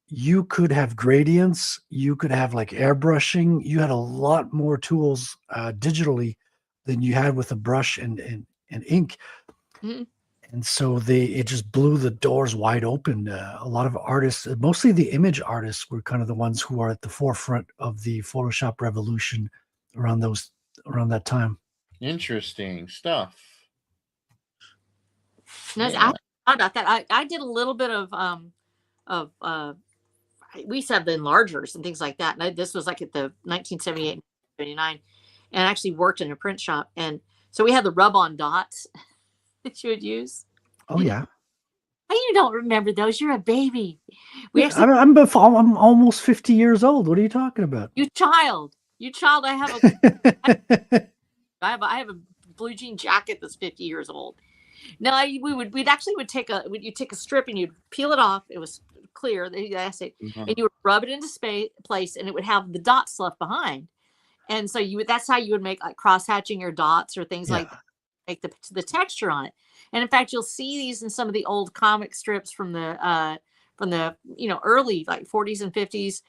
you could have gradients, you could have like airbrushing. You had a lot more tools digitally than you had with a brush and ink. Mm-hmm. And so it just blew the doors wide open. A lot of artists, mostly the image artists, were kind of the ones who are at the forefront of the Photoshop revolution around that time. Interesting stuff. No, I thought about that. I did a little bit of we used to have the enlargers and things like that. And this was like at the 1978, 79, and I actually worked in a print shop. And so we had the rub-on dots that you would use. Oh yeah. You don't remember those? You're a baby. I'm almost 50 years old. What are you talking about? You child. I have a blue jean jacket that's 50 years old. Now we'd take a strip and you'd peel it off. It was clear, and you would rub it into place, and it would have the dots left behind. And so that's how you would make like cross hatching your dots or things like that. Make the texture on it. And in fact, you'll see these in some of the old comic strips from the early like 40s and 50s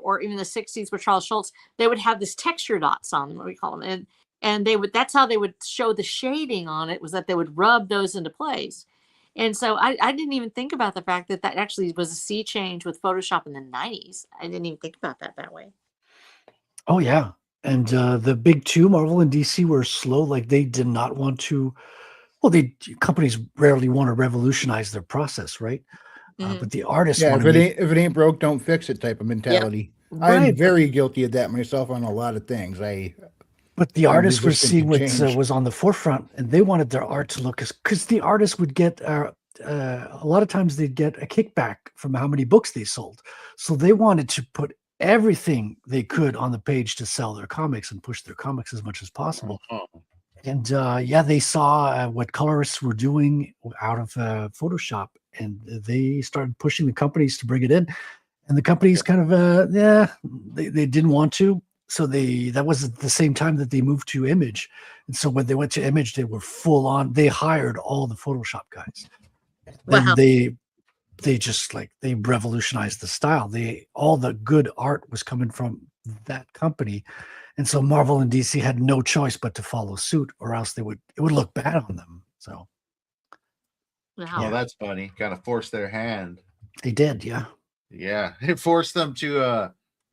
or even the 60s with Charles Schultz. They would have this texture dots on them, what we call them, and that's how they would show the shading on it, was that they would rub those into place. And so I didn't even think about the fact that actually was a sea change with Photoshop in the 90s. I didn't even think about that way. Oh yeah. And the big two, Marvel and DC, were slow. Like they did not want to. Well, companies rarely want to revolutionize their process, right? Mm-hmm. But the artists, if it ain't broke, don't fix it type of mentality. Yeah. Right. I'm very guilty of that myself on a lot of things. But the artists were seeing what was on the forefront, and they wanted their art to look because the artists would get a lot of times they'd get a kickback from how many books they sold, so they wanted to put everything they could on the page to sell their comics and push their comics as much as possible. And they saw what colorists were doing out of Photoshop, and they started pushing the companies to bring it in. And the companies kind of, they didn't want to. So that was at the same time that they moved to Image. And so when they went to Image, they were full on. They hired all the Photoshop guys. Wow. And they revolutionized the style. All the good art was coming from that company. And so Marvel and DC had no choice but to follow suit, or else it would look bad on them. So Oh, that's funny. Kind of forced their hand. they did, yeah. Yeah, it forced them to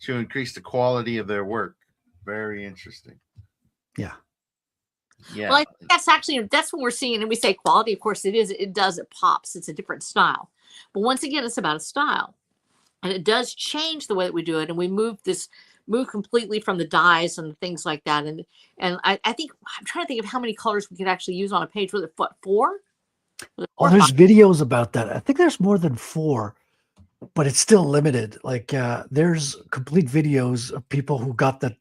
increase the quality of their work. Very interesting. Yeah. Yeah. Well, I think that's what we're seeing. And we say quality, of course it is. It pops. It's a different style. But once again, it's about a style. And it does change the way that we do it. And we move completely from the dyes and things like that. And I think I'm trying to think of how many colors we could actually use on a page. Was it what, 4? Oh, there's videos about that. I think there's more than 4, but it's still limited. Like there's complete videos of people who got the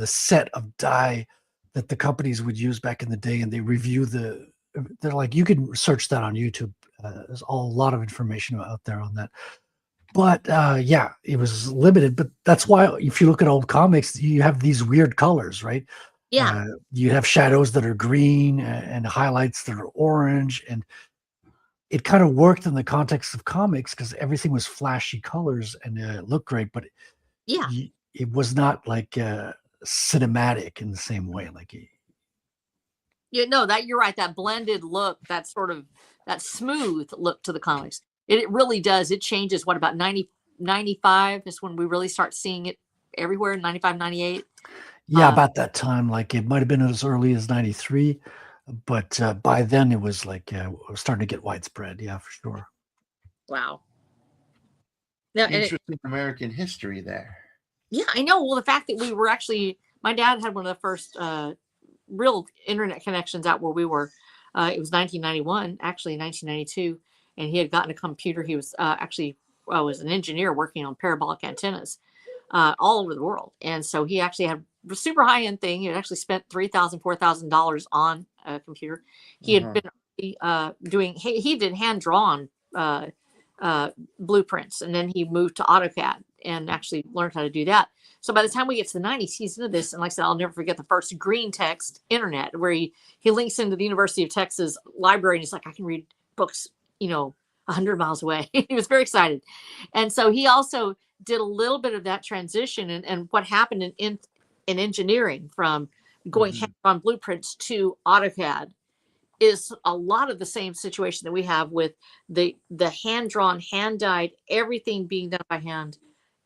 set of dye that the companies would use back in the day, and they review they're like, you can search that on YouTube. There's a lot of information out there on that. But yeah, it was limited. But that's why if you look at old comics, you have these weird colors, right? Yeah. You have shadows that are green and highlights that are orange. And it kind of worked in the context of comics because everything was flashy colors and it looked great. But yeah, it was not like cinematic in the same way. Like, that you're right. That blended look, that sort of that smooth look to the comics. It really does. It changes. What about 90, 95 is when we really start seeing it everywhere. 95, 98. Yeah, about that time. Like it might have been as early as 93, but by then it was like it was starting to get widespread. Yeah, for sure. Wow. Now, interesting American history there. Yeah, I know. Well, the fact that we were actually, my dad had one of the first real internet connections out where we were. It was 1991, actually 1992, and he had gotten a computer. He was was an engineer working on parabolic antennas all over the world, and so he actually had a super high end thing. He had actually spent $3,000, $4,000 on a computer. He had been doing. He did hand drawn blueprints, and then he moved to AutoCAD and actually learned how to do that. So by the time we get to the 90s, he's into this. And like I said, I'll never forget the first green text internet where he links into the University of Texas library. And he's like, I can read books, 100 miles away. He was very excited. And so he also did a little bit of that transition and what happened in engineering from going hand-drawn blueprints to AutoCAD is a lot of the same situation that we have with the hand-drawn, hand-dyed, everything being done by hand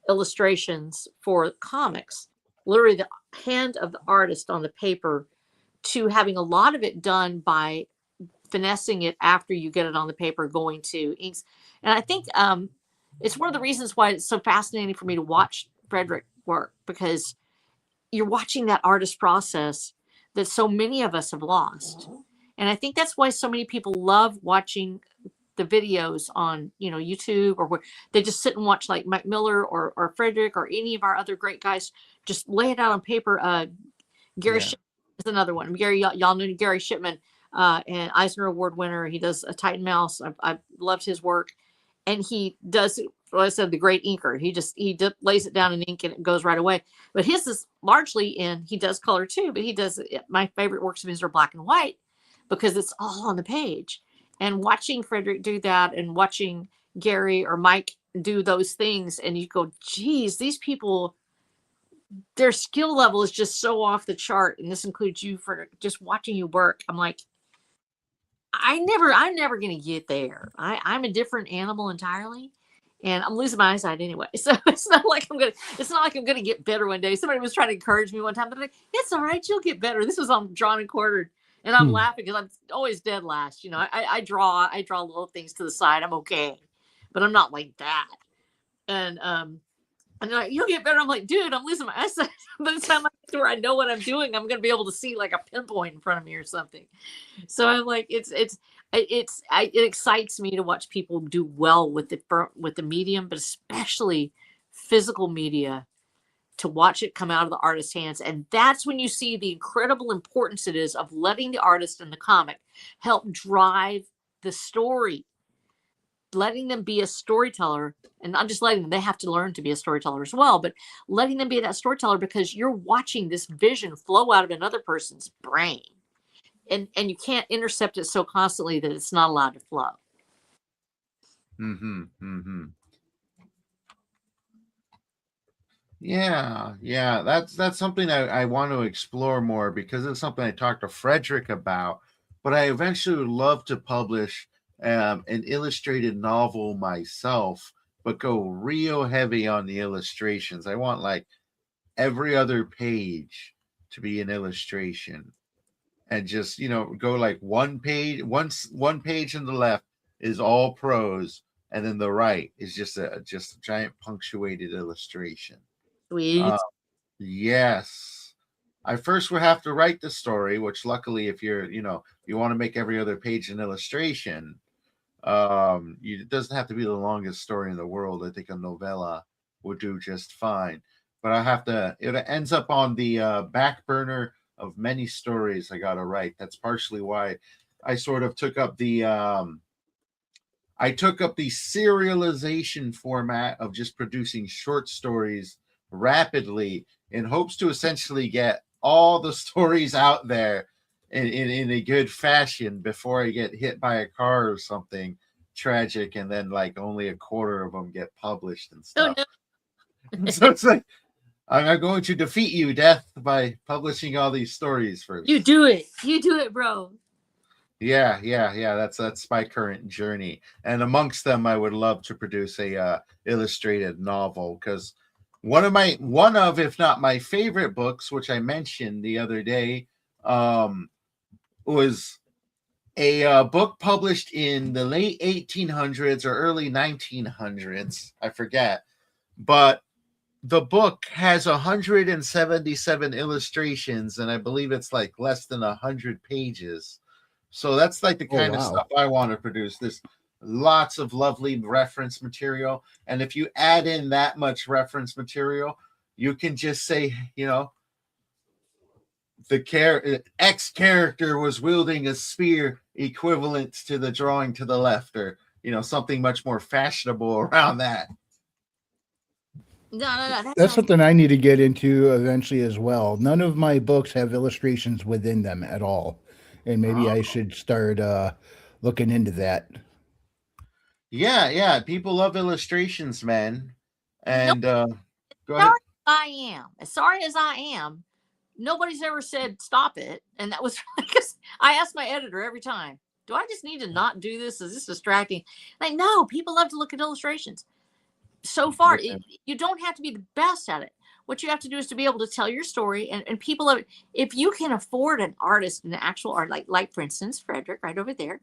illustrations for comics, literally the hand of the artist on the paper, to having a lot of it done by finessing it after you get it on the paper, going to inks. And I think it's one of the reasons why it's so fascinating for me to watch Frederick work, because you're watching that artist process that so many of us have lost. And I think that's why so many people love watching the videos on, YouTube, or where they just sit and watch like Mike Miller or Frederick or any of our other great guys just lay it out on paper. Gary Shipman is another one. Gary, y'all know Gary Shipman, and Eisner Award winner. He does a Titan Mouse. I've loved his work, and he does, like I said, the great inker. He lays it down in ink and it goes right away. But his is largely he does color too, but he does, my favorite works of his are black and white because it's all on the page. And watching Frederick do that and watching Gary or Mike do those things, and you go, geez, these people, their skill level is just so off the chart. And this includes you, Frederick, just watching you work. I'm like, I'm never going to get there. I'm a different animal entirely. And I'm losing my eyesight anyway. So it's not like I'm going to get better one day. Somebody was trying to encourage me one time. They're like, it's all right. You'll get better. This was on Drawn and Quartered. And I'm laughing because I'm always dead last. I draw little things to the side. I'm okay, but I'm not like that. And they're like, you'll get better. I'm like, dude, I'm losing my eyesight. By the time I get to where I know what I'm doing, I'm going to be able to see like a pinpoint in front of me or something. So I'm like, it excites me to watch people do well with the medium, but especially physical media, to watch it come out of the artist's hands. And that's when you see the incredible importance it is of letting the artist and the comic help drive the story, letting them be a storyteller, and not just letting them, they have to learn to be a storyteller as well, but letting them be that storyteller, because you're watching this vision flow out of another person's brain. And you can't intercept it so constantly that it's not allowed to flow. Yeah. That's something I want to explore more, because it's something I talked to Frederick about. But I eventually would love to publish an illustrated novel myself, but go real heavy on the illustrations. I want like every other page to be an illustration, and just go like one page in the left is all prose, and then the right is just a giant punctuated illustration. Sweet. uh, yes, I first would have to write the story, which luckily, if you want to make every other page an illustration, it doesn't have to be the longest story in the world. I think a novella would do just fine. But it ends up on the back burner of many stories I got to write. That's partially why I sort of took up the serialization format of just producing short stories rapidly, in hopes to essentially get all the stories out there in a good fashion before I get hit by a car or something tragic, and then like only a quarter of them get published and Oh stuff. no. So it's like, I'm going to defeat you, Death, by publishing all these stories first. You do it. You do it, bro. Yeah. That's my current journey, and amongst them, I would love to produce a illustrated novel, because one of, if not my favorite books, which I mentioned the other day, was a book published in the late 1800s or early 1900s. I forget, but the book has 177 illustrations, and I believe it's like less than 100 pages. So that's like the Oh, kind of wow. stuff I want to produce. There's lots of lovely reference material, and if you add in that much reference material, you can just say, the X character was wielding a spear equivalent to the drawing to the left, or something much more fashionable around that. No. That That's sounds. something I need to get into eventually as well. None of my books have illustrations within them at all, and maybe I should start looking into that. Yeah. People love illustrations, man. No, And go sorry ahead. I am. As sorry as I am, nobody's ever said stop it. And that was because I ask my editor every time, do I just need to not do this? Is this distracting? Like, no, people love to look at illustrations. So far, Yeah. you don't have to be the best at it. What you have to do is to be able to tell your story, and people love it. If you can afford an artist, an actual art, like for instance, Frederick right over there,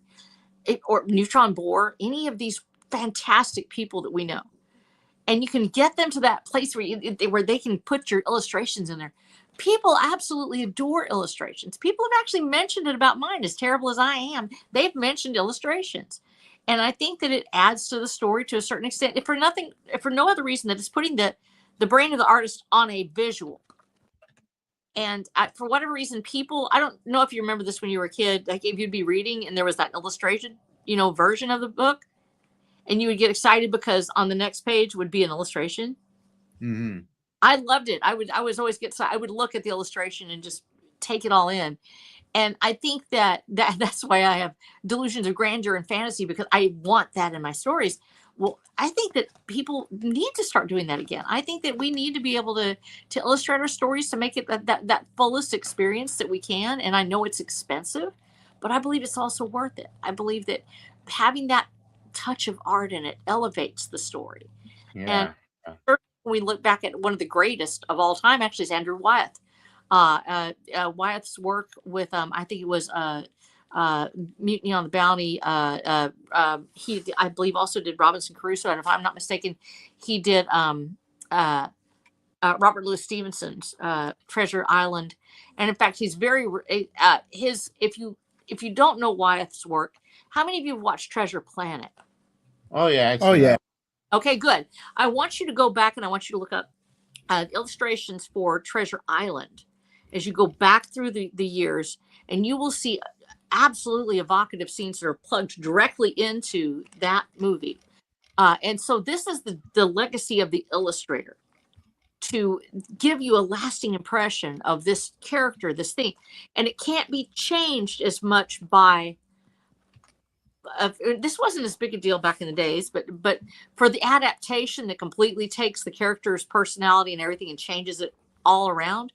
or Neutron Bohr, any of these fantastic people that we know, and you can get them to that place where they can put your illustrations in there. People absolutely adore illustrations. People have actually mentioned it about mine. As terrible as I am, they've mentioned illustrations, and I think that it adds to the story to a certain extent. If for no other reason, that it's putting the brain of the artist on a visual. And for whatever reason, people, I don't know if you remember this when you were a kid, like if you'd be reading and there was that illustration, version of the book, and you would get excited because on the next page would be an illustration. Mm-hmm. I loved it. I was always I would look at the illustration and just take it all in. And I think that's why I have delusions of grandeur and fantasy, because I want that in my stories. Well, I think that people need to start doing that again. I think that we need to be able to illustrate our stories to make it that fullest experience that we can. And I know it's expensive, but I believe it's also worth it. I believe that having that touch of art in it elevates the story. And Yeah. when we look back at one of the greatest of all time, actually, is Andrew Wyeth. Wyeth's work with, I think it was Mutiny on the Bounty. He, I believe, also did Robinson Crusoe, and if I'm not mistaken, he did Robert Louis Stevenson's Treasure Island. And in fact, he's very his. If you don't know Wyeth's work, how many of you have watched Treasure Planet? Oh yeah. Oh, yeah. Okay, good. I want you to go back and I want you to look up illustrations for Treasure Island as you go back through the years, and you will see absolutely evocative scenes that are plugged directly into that movie. And so this is the legacy of the illustrator, to give you a lasting impression of this character, this thing. And it can't be changed as much by this wasn't as big a deal back in the days, but for the adaptation that completely takes the character's personality and everything and changes it all around,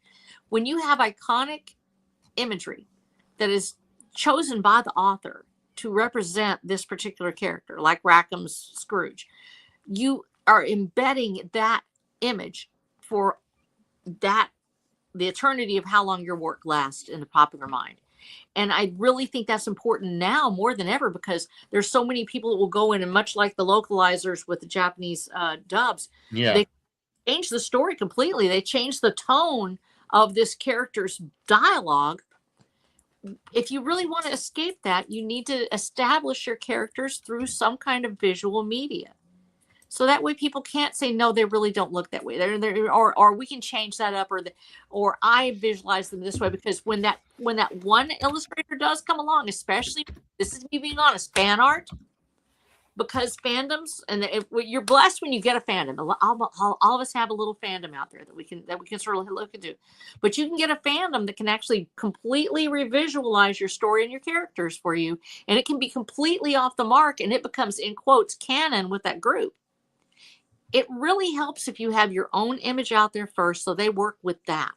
when you have iconic imagery that is chosen by the author to represent this particular character, like Rackham's Scrooge, you are embedding that image for that the eternity of how long your work lasts in the popular mind. And I really think that's important now more than ever, because there's so many people that will go in, and much like the localizers with the Japanese dubs, they change the story completely. They change the tone of this character's dialogue. If you really want to escape that, you need to establish your characters through some kind of visual media. So that way people can't say, no, they really don't look that way. Or we can change that up, or I visualize them this way, because when that one illustrator does come along, especially, this is me being honest, fan art, because fandoms, and you're blessed when you get a fandom. All of us have a little fandom out there that we can sort of look into, but you can get a fandom that can actually completely revisualize your story and your characters for you, and it can be completely off the mark, and it becomes, in quotes, canon with that group. It really helps if you have your own image out there first, so they work with that.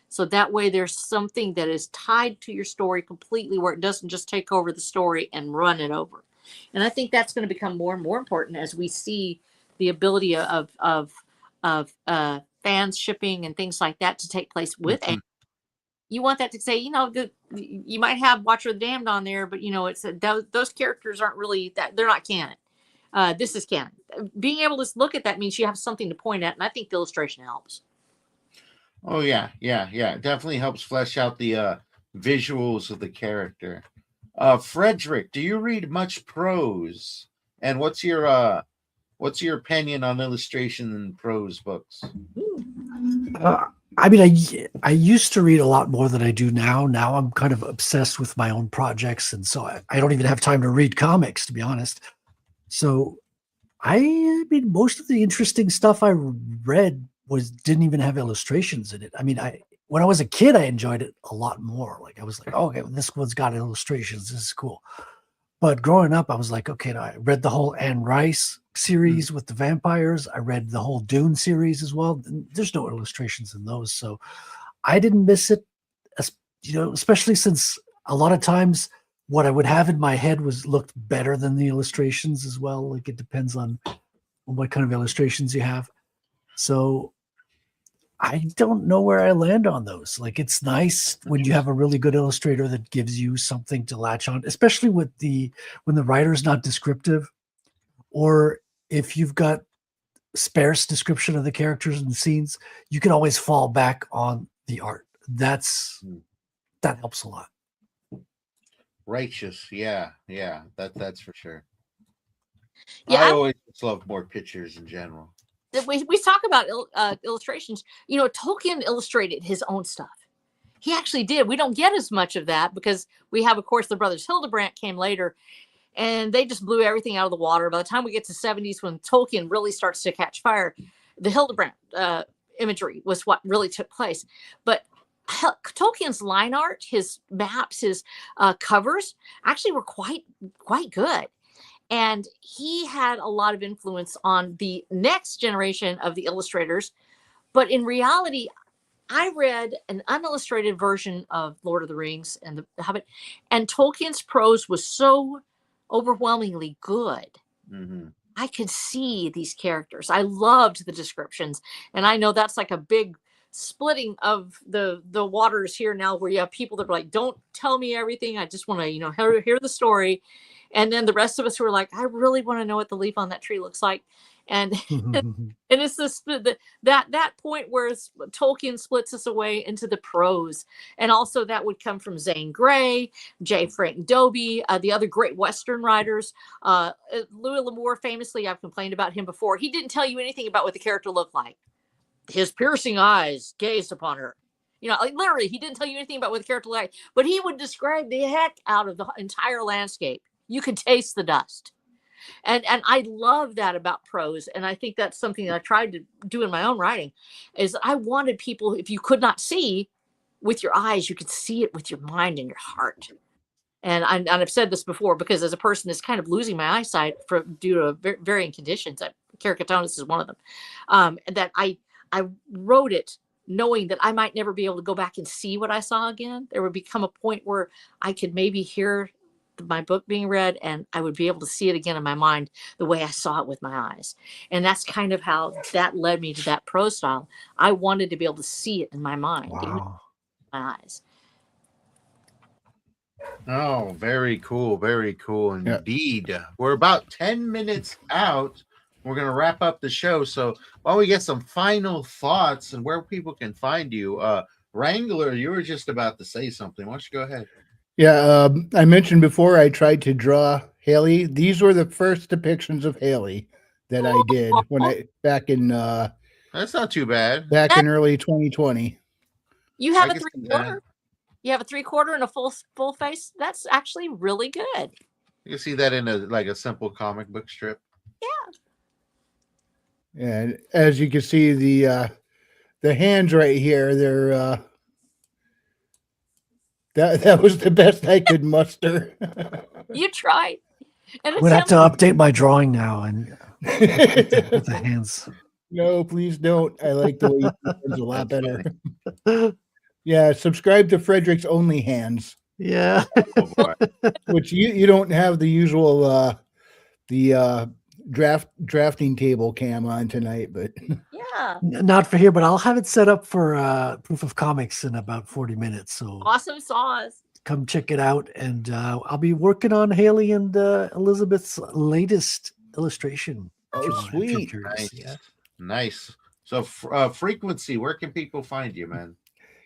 So that way there's something that is tied to your story completely, where it doesn't just take over the story and run it over. And I think that's going to become more and more important as we see the ability of fans shipping and things like that to take place with anime. You want that to say, you might have Watcher of the Damned on there, but it's those characters aren't really that, they're not canon. This is canon. Being able to look at that means you have something to point at, and I think the illustration helps. Oh yeah. It definitely helps flesh out the visuals of the character. Frederick, do you read much prose? And what's your opinion on illustration and prose books? I mean, I used to read a lot more than I do now. Now I'm kind of obsessed with my own projects, and so I don't even have time to read comics, to be honest. So I mean, most of the interesting stuff I read didn't even have illustrations in it. I mean, when I was a kid, I enjoyed it a lot more. Like I was like, oh, okay, well, this one's got illustrations. This is cool. But growing up, I was like, okay, I read the whole Anne Rice series with the vampires. I read the whole Dune series as well. There's no illustrations in those, so I didn't miss it. Especially since a lot of times what I would have in my head looked better than the illustrations as well. Like it depends on what kind of illustrations you have. So I don't know where I land on those. Like it's nice when you have a really good illustrator that gives you something to latch on, especially when the writer's not descriptive, or if you've got sparse description of the characters and the scenes, you can always fall back on the art. That helps a lot. Righteous, yeah, that's for sure. Yeah, I always love more pictures in general. We talk about illustrations. Tolkien illustrated his own stuff. He actually did. We don't get as much of that because we have, of course, the brothers Hildebrandt came later, and they just blew everything out of the water. By the time we get to 70s, when Tolkien really starts to catch fire, the Hildebrandt imagery was what really took place. But Tolkien's line art, his maps, his covers actually were quite good. And he had a lot of influence on the next generation of the illustrators. But in reality, I read an unillustrated version of Lord of the Rings and The Hobbit, and Tolkien's prose was so overwhelmingly good. Mm-hmm. I could see these characters. I loved the descriptions. And I know that's like a big splitting of the waters here now, where you have people that are like, don't tell me everything. I just want to, hear the story. And then the rest of us who are like, I really want to know what the leaf on that tree looks like. And and it's that point where Tolkien splits us away into the prose. And also that would come from Zane Grey, J. Frank Dobie, the other great Western writers. Louis L'Amour, famously, I've complained about him before. He didn't tell you anything about what the character looked like. His piercing eyes gazed upon her. Literally, he didn't tell you anything about what the character looked like, but he would describe the heck out of the entire landscape. You could taste the dust. And I love that about prose. And I think that's something that I tried to do in my own writing, is I wanted people, if you could not see with your eyes, you could see it with your mind and your heart. And I've said this before, because as a person that's kind of losing my eyesight due to varying conditions, keratoconus is one of them, that I wrote it knowing that I might never be able to go back and see what I saw again. There would become a point where I could maybe hear my book being read and I would be able to see it again in my mind the way I saw it with my eyes. And that's kind of how that led me to that prose style. I wanted to be able to see it in my mind, even with my eyes. Oh, very cool indeed. We're about 10 minutes out. We're going to wrap up the show. So while we get some final thoughts and where people can find you, Wrangler, you were just about to say something. Why don't you go ahead? Yeah, I mentioned before I tried to draw Haley. These were the first depictions of Haley that I did back in That's not too bad. Back in early 2020. You have a 3/4. You have a 3/4 and a full face. That's actually really good. You can see that in a simple comic book strip. Yeah. And as you can see, the hands right here, they're that was the best I could muster. You tried. And I'm gonna have to update my drawing now and with the hands. No, please don't. I like the way you do hands a lot better. Yeah, subscribe to Frederick's Only Hands. Yeah. Which you don't have the usual drafting table cam on tonight, but yeah, not for here, but I'll have it set up for Proof of Comics in about 40 minutes. So awesome sauce. Come check it out, and I'll be working on Haley and Elizabeth's latest illustration. Oh, sweet! Nice. Yeah. Nice. So, Frequency, where can people find you, man?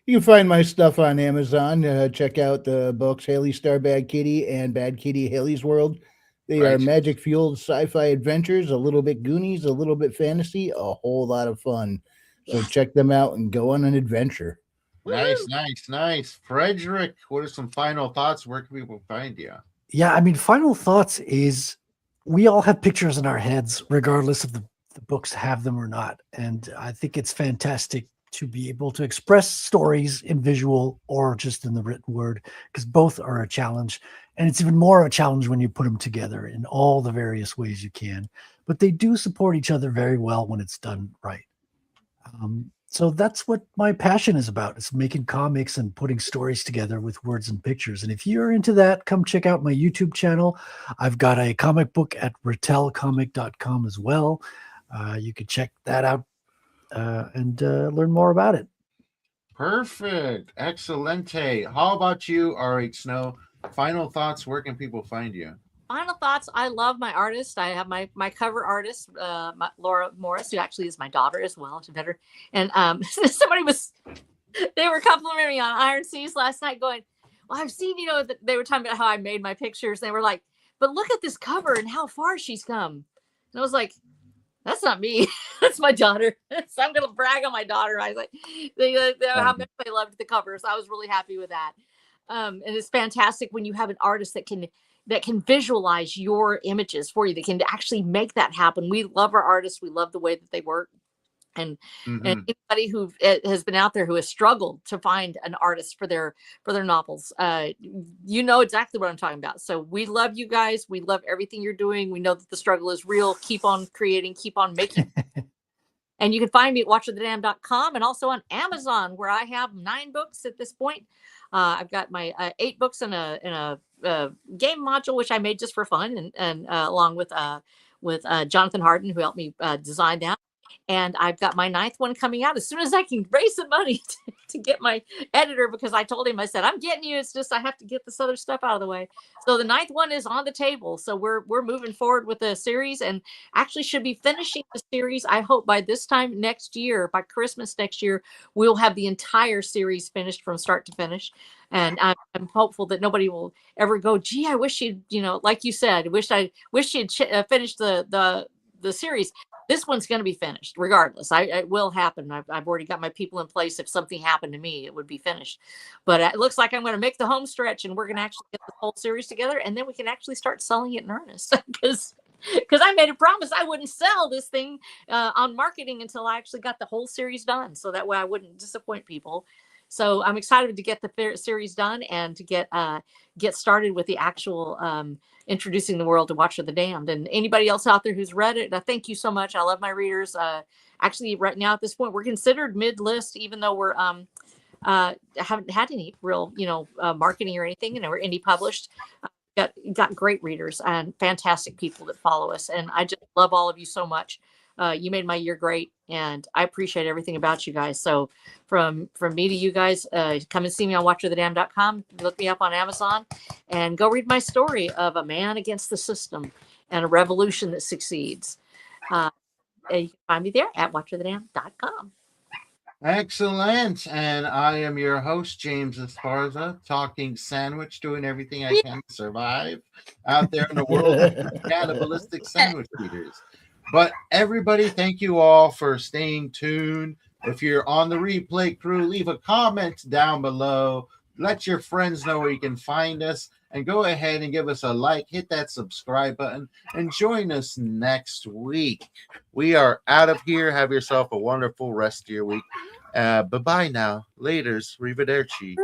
You can find my stuff on Amazon. Check out the books Haley Star Bad Kitty and Bad Kitty Haley's World. They are magic-fueled sci-fi adventures, a little bit Goonies, a little bit fantasy, a whole lot of fun. So check them out and go on an adventure. Nice. Frederick, what are some final thoughts? Where can people find you? Yeah, I mean, final thoughts is we all have pictures in our heads, regardless of the books have them or not. And I think it's fantastic to be able to express stories in visual or just in the written word, because both are a challenge. And it's even more a challenge when you put them together in all the various ways you can. But they do support each other very well when it's done right. So that's what my passion is about. It's making comics and putting stories together with words and pictures. And if you're into that, come check out my YouTube channel. I've got a comic book at retellcomic.com as well. You can check that out and learn more about it. Perfect. Excelente. How about you, R.H. Snow? Final thoughts. Where can people find you? Final thoughts. I love my artist. I have my cover artist, Laura Morris, who actually is my daughter as well. She's better. And they were complimenting me on Iron Seas last night going, well, I've seen, they were talking about how I made my pictures. They were like, but look at this cover and how far she's come. And I was like, that's not me. That's my daughter. So I'm going to brag on my daughter. I was like, how much they loved the cover. So I was really happy with that. And it's fantastic when you have an artist that can visualize your images for you, that can actually make that happen. We love our artists. We love the way that they work. And anybody who has been out there who has struggled to find an artist for their novels, you know exactly what I'm talking about. So we love you guys. We love everything you're doing. We know that the struggle is real. Keep on creating, keep on making. And you can find me at watchofthedam.com and also on Amazon, where I have 9 books at this point. I've got my 8 books in a game module, which I made just for fun, and along with Jonathan Harden, who helped me design that. And I've got my 9th one coming out as soon as I can raise some money to get my editor, because I told him, I said, I'm getting you. It's just I have to get this other stuff out of the way. So the 9th one is on the table. So we're moving forward with the series, and actually should be finishing the series. I hope by this time next year, by Christmas next year, we'll have the entire series finished from start to finish. And I'm hopeful that nobody will ever go, gee, I wish you'd, like you said, I wish you'd finished the series. This one's going to be finished regardless. It will happen. I've already got my people in place. If something happened to me, it would be finished. But it looks like I'm going to make the home stretch, and we're going to actually get the whole series together, and then we can actually start selling it in earnest. Because I made a promise I wouldn't sell this thing on marketing until I actually got the whole series done. So that way I wouldn't disappoint people. So I'm excited to get the series done and to get started with the actual introducing the world to Watcher the Damned. And anybody else out there who's read it, thank you so much. I love my readers. Actually, right now at this point, we're considered mid-list, even though we're haven't had any real, marketing or anything. We're indie published. Got great readers and fantastic people that follow us, and I just love all of you so much. You made my year great, and I appreciate everything about you guys. So from me to you guys, come and see me on watcherthedam.com. Look me up on Amazon and go read my story of a man against the system and a revolution that succeeds. And you can find me there at watcherthedam.com. Excellent. And I am your host, James Esparza, talking sandwich, doing everything I can to survive out there in the world of cannibalistic sandwich eaters. But everybody, thank you all for staying tuned. If you're on the replay crew, leave a comment down below. Let your friends know where you can find us. And go ahead and give us a like, hit that subscribe button, and join us next week. We are out of here. Have yourself a wonderful rest of your week. Bye-bye now. Laters. Arrivederci.